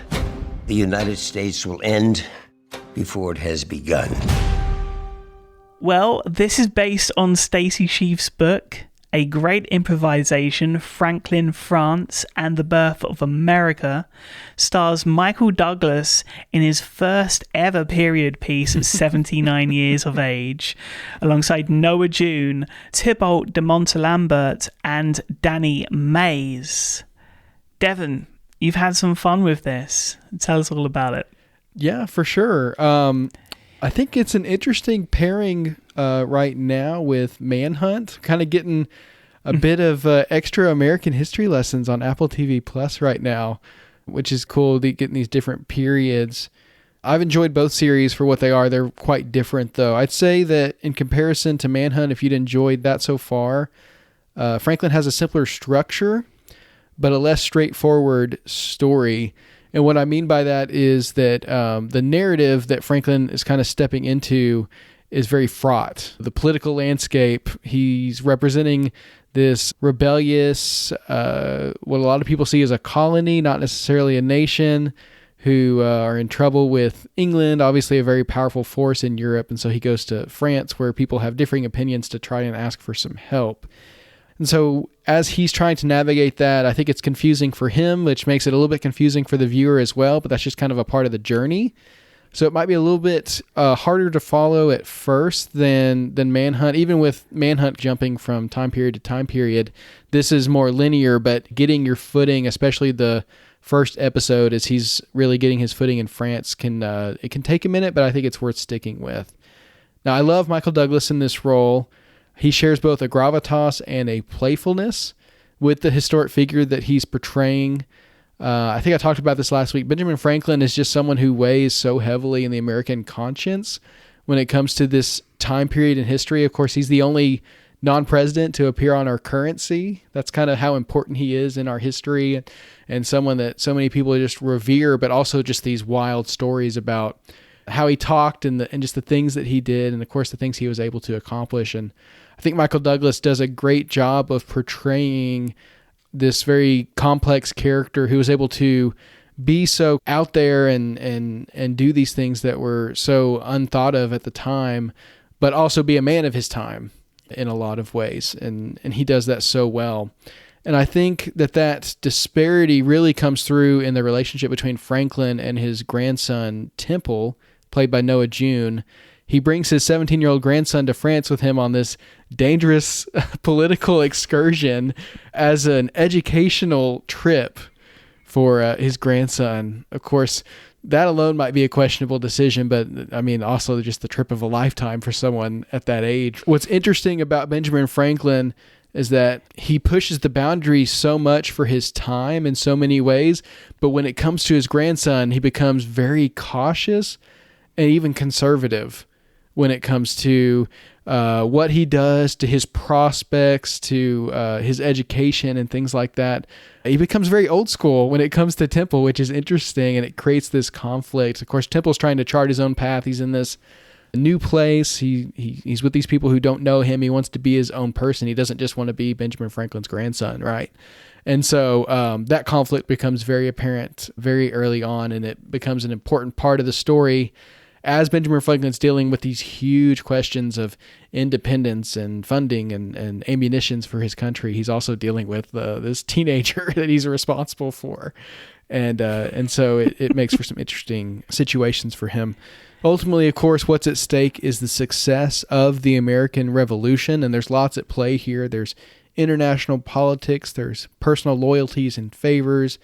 the United States will end before it has begun. Well, this is based on Stacy Sheaf's book, A Great Improvisation, Franklin, France, and the Birth of America. Stars Michael Douglas in his first ever period piece at 79 years of age, alongside Noah June, Thibault de Montalembert, and Danny Mays. Devon, you've had some fun with this. Tell us all about it. Yeah, for sure. I think it's an interesting pairing right now with Manhunt, kind of getting a bit of extra American history lessons on Apple TV Plus right now, which is cool, getting these different periods. I've enjoyed both series for what they are. They're quite different, though. I'd say that in comparison to Manhunt, if you'd enjoyed that so far, Franklin has a simpler structure, but a less straightforward story. And what I mean by that is that the narrative that Franklin is kind of stepping into is very fraught. The political landscape, he's representing this rebellious, what a lot of people see as a colony, not necessarily a nation, who are in trouble with England, obviously a very powerful force in Europe. And so he goes to France, where people have differing opinions, to try and ask for some help. And so as he's trying to navigate that, I think it's confusing for him, which makes it a little bit confusing for the viewer as well, but that's just kind of a part of the journey. So it might be a little bit harder to follow at first than Manhunt. Even with Manhunt jumping from time period to time period, this is more linear, but getting your footing, especially the first episode as he's really getting his footing in France, it can take a minute, but I think it's worth sticking with. Now, I love Michael Douglas in this role. He shares both a gravitas and a playfulness with the historic figure that he's portraying. I think I talked about this last week. Benjamin Franklin is just someone who weighs so heavily in the American conscience when it comes to this time period in history. Of course, he's the only non-president to appear on our currency. That's kind of how important he is in our history, and someone that so many people just revere, but also just these wild stories about how he talked and just the things that he did, and of course the things he was able to accomplish. And I think Michael Douglas does a great job of portraying this very complex character who was able to be so out there and do these things that were so unthought of at the time, but also be a man of his time in a lot of ways. And he does that so well. And I think that disparity really comes through in the relationship between Franklin and his grandson, Temple, played by Noah June. He brings his 17-year-old grandson to France with him on this dangerous political excursion as an educational trip for his grandson. Of course, that alone might be a questionable decision, but I mean, also just the trip of a lifetime for someone at that age. What's interesting about Benjamin Franklin is that he pushes the boundaries so much for his time in so many ways, but when it comes to his grandson, he becomes very cautious and even conservative when it comes to what he does, to his prospects, to his education and things like that. He becomes very old school when it comes to Temple, which is interesting, and it creates this conflict. Of course, Temple's trying to chart his own path. He's in this new place. He's with these people who don't know him. He wants to be his own person. He doesn't just want to be Benjamin Franklin's grandson, right? And so that conflict becomes very apparent very early on, and it becomes an important part of the story as Benjamin Franklin's dealing with these huge questions of independence and funding and ammunitions for his country. He's also dealing with this teenager that he's responsible for. And so it makes for some interesting situations for him. Ultimately, of course, what's at stake is the success of the American Revolution, and there's lots at play here. There's international politics, there's personal loyalties and favors,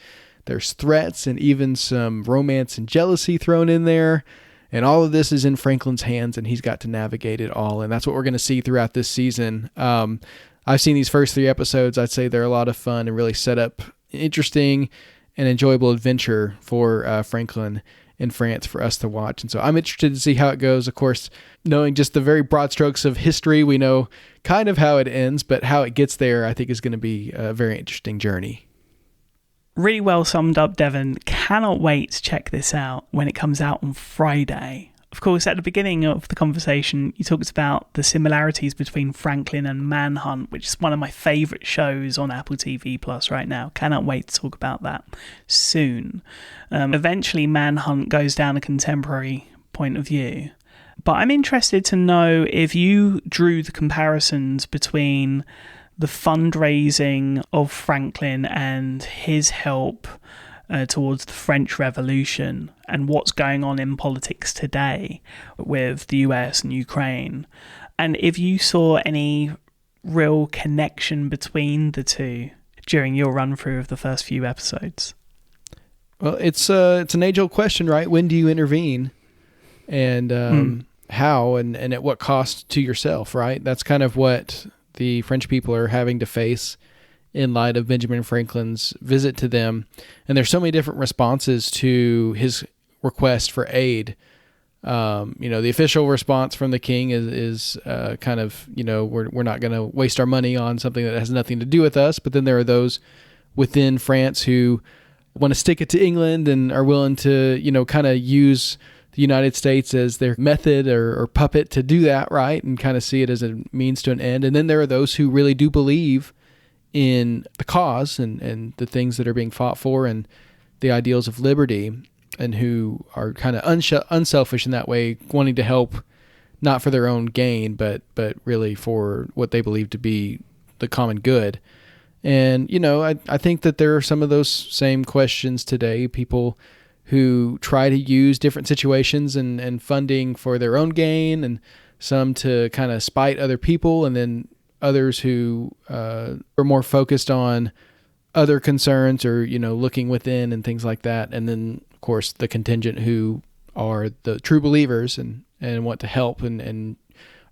there's threats, and even some romance and jealousy thrown in there. And all of this is in Franklin's hands, and he's got to navigate it all. And that's what we're going to see throughout this season. I've seen these first 3 episodes. I'd say they're a lot of fun and really set up an interesting and enjoyable adventure for Franklin in France for us to watch. And so I'm interested to see how it goes. Of course, knowing just the very broad strokes of history, we know kind of how it ends, but how it gets there, I think, is going to be a very interesting journey. Really well summed up, Devon. Cannot wait to check this out when it comes out on Friday. Of course, at the beginning of the conversation, you talked about the similarities between Franklin and Manhunt, which is one of my favourite shows on Apple TV Plus right now. Cannot wait to talk about that soon. Eventually, Manhunt goes down a contemporary point of view. But I'm interested to know if you drew the comparisons between the fundraising of Franklin and his help towards the French Revolution and what's going on in politics today with the US and Ukraine, and if you saw any real connection between the two during your run through of the first few episodes. Well, it's an age-old question, right? When do you intervene, and how, and at what cost to yourself, right? That's kind of what the French people are having to face in light of Benjamin Franklin's visit to them. And there's so many different responses to his request for aid. The official response from the king is kind of, we're not going to waste our money on something that has nothing to do with us. But then there are those within France who want to stick it to England and are willing to, kind of use the United States as their method or puppet to do that, right? And kind of see it as a means to an end. And then there are those who really do believe in the cause and the things that are being fought for and the ideals of liberty, and who are kind of unselfish in that way, wanting to help not for their own gain, but really for what they believe to be the common good. And, I think that there are some of those same questions today, people who try to use different situations and funding for their own gain, and some to kind of spite other people, and then others who are more focused on other concerns or, looking within and things like that. And then, of course, the contingent who are the true believers and want to help and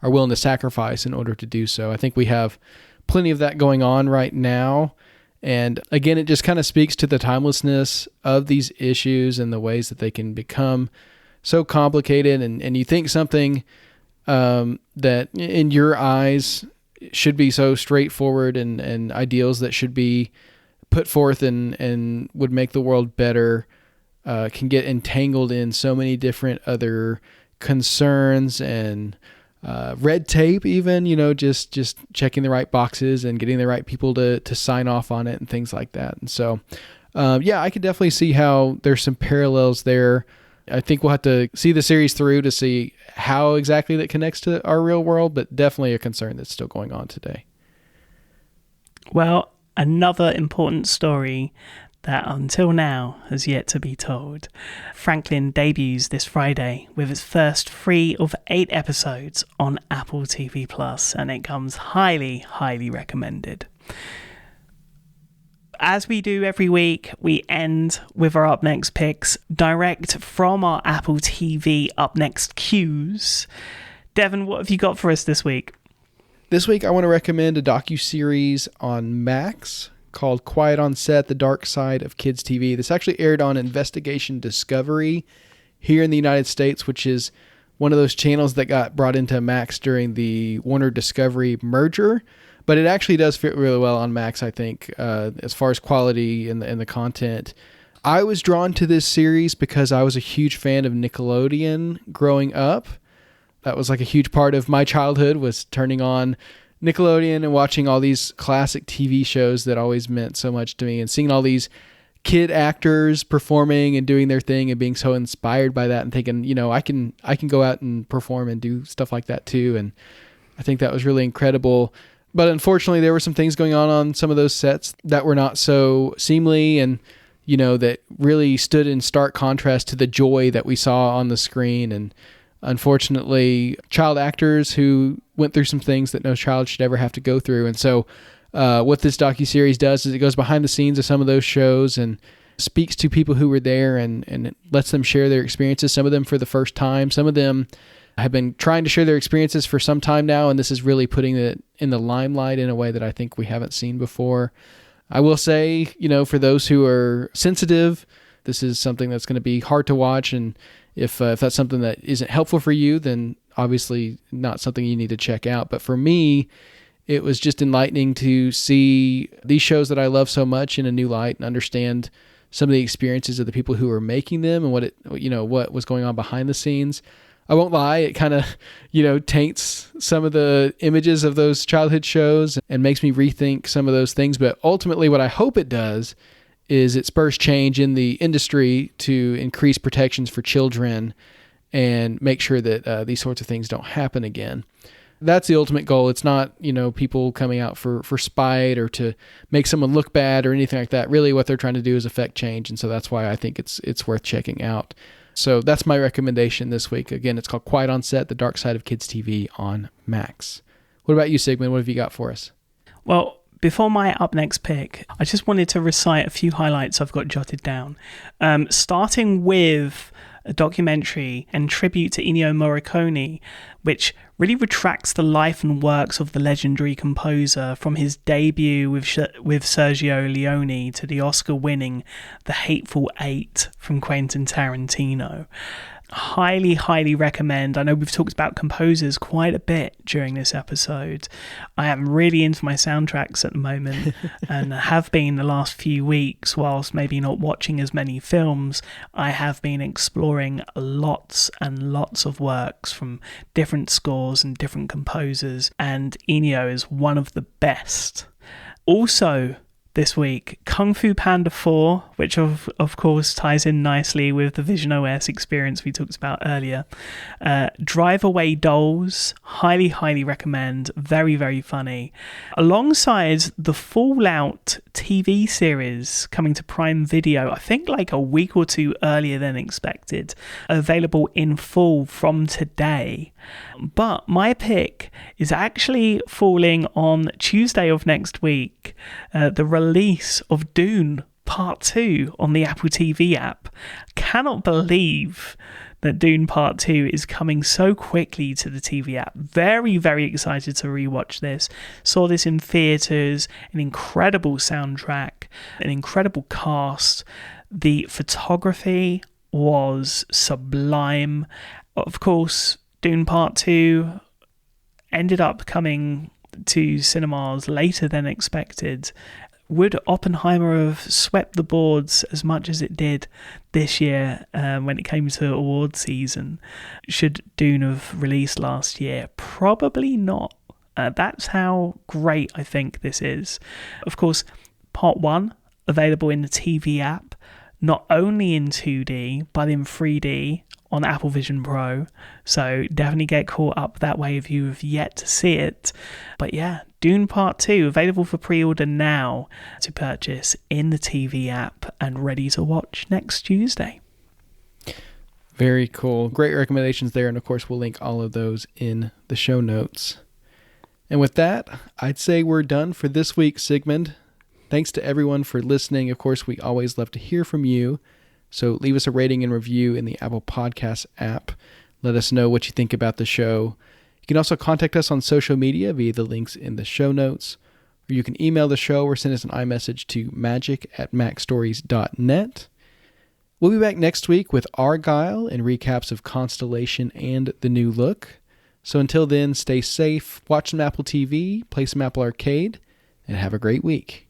are willing to sacrifice in order to do so. I think we have plenty of that going on right now. And again, it just kind of speaks to the timelessness of these issues and the ways that they can become so complicated. And you think something that in your eyes should be so straightforward and ideals that should be put forth and would make the world better, can get entangled in so many different other concerns and red tape, even, just checking the right boxes and getting the right people to sign off on it and things like that. And so, I could definitely see how there's some parallels there. I think we'll have to see the series through to see how exactly that connects to our real world, but definitely a concern that's still going on today. Well, another important story that until now has yet to be told. Franklin debuts this Friday with its first 3 of 8 episodes on Apple TV Plus, and it comes highly, highly recommended. As we do every week, we end with our Up Next picks direct from our Apple TV Up Next queues. Devon, what have you got for us this week? This week, I want to recommend a docuseries on Max called Quiet on Set, The Dark Side of Kids TV. This actually aired on Investigation Discovery here in the United States, which is one of those channels that got brought into Max during the Warner Discovery merger. But it actually does fit really well on Max, I think, as far as quality and the content. I was drawn to this series because I was a huge fan of Nickelodeon growing up. That was like a huge part of my childhood, was turning on Nickelodeon and watching all these classic TV shows that always meant so much to me, and seeing all these kid actors performing and doing their thing and being so inspired by that and thinking, I can go out and perform and do stuff like that too. And I think that was really incredible. But unfortunately, there were some things going on some of those sets that were not so seemly and, that really stood in stark contrast to the joy that we saw on the screen. And unfortunately, child actors who went through some things that no child should ever have to go through. And so what this docuseries does is it goes behind the scenes of some of those shows and speaks to people who were there and lets them share their experiences, some of them for the first time. Some of them have been trying to share their experiences for some time now, and this is really putting it in the limelight in a way that I think we haven't seen before. I will say, for those who are sensitive, this is something that's going to be hard to watch, and if that's something that isn't helpful for you, then obviously not something you need to check out. But for me, it was just enlightening to see these shows that I love so much in a new light and understand some of the experiences of the people who were making them and what was going on behind the scenes. I won't lie, it kind of, taints some of the images of those childhood shows and makes me rethink some of those things. But ultimately, what I hope it does is it spurs change in the industry to increase protections for children and make sure that these sorts of things don't happen again. That's the ultimate goal. It's not, people coming out for spite or to make someone look bad or anything like that. Really, what they're trying to do is affect change. And so that's why I think it's worth checking out. So that's my recommendation this week. Again, it's called Quiet on Set, The Dark Side of Kids TV on Max. What about you, Sigmund? What have you got for us? Well, before my Up Next pick, I just wanted to recite a few highlights I've got jotted down. Starting with a documentary and tribute to Ennio Morricone, which really retracts the life and works of the legendary composer from his debut with Sergio Leone to the Oscar-winning The Hateful Eight from Quentin Tarantino. Highly, highly recommend. I know we've talked about composers quite a bit during this episode. I am really into my soundtracks at the moment and have been the last few weeks. Whilst maybe not watching as many films, I have been exploring lots and lots of works from different scores and different composers, and Ennio is one of the best. Also, this week, Kung Fu Panda 4, which of course ties in nicely with the visionOS experience we talked about earlier. Drive Away Dolls, highly, highly recommend. Very, very funny. Alongside the Fallout TV series coming to Prime Video, I think like a week or two earlier than expected, available in full from today. But my pick is actually falling on Tuesday of next week, the release of Dune Part 2 on the Apple TV app. Cannot believe that Dune Part 2 is coming so quickly to the TV app. Very, very excited to rewatch this. Saw this in theatres, an incredible soundtrack, an incredible cast. The photography was sublime. Of course, Dune Part 2 ended up coming to cinemas later than expected. Would Oppenheimer have swept the boards as much as it did this year when it came to award season? Should Dune have released last year? Probably not. That's how great I think this is. Of course, Part 1 available in the TV app, not only in 2D but in 3D on Apple Vision Pro, so definitely get caught up that way if you have yet to see it. But yeah, Dune Part 2 available for pre-order now to purchase in the TV app and ready to watch next Tuesday. Very cool. Great recommendations there, and of course we'll link all of those in the show notes. And with that, I'd say we're done for this week, Sigmund. Thanks to everyone for listening. Of course, we always love to hear from you. So leave us a rating and review in the Apple Podcast app. Let us know what you think about the show. You can also contact us on social media via the links in the show notes. Or you can email the show or send us an iMessage to magic@macstories.net. We'll be back next week with Argyle and recaps of Constellation and The New Look. So until then, stay safe, watch some Apple TV, play some Apple Arcade, and have a great week.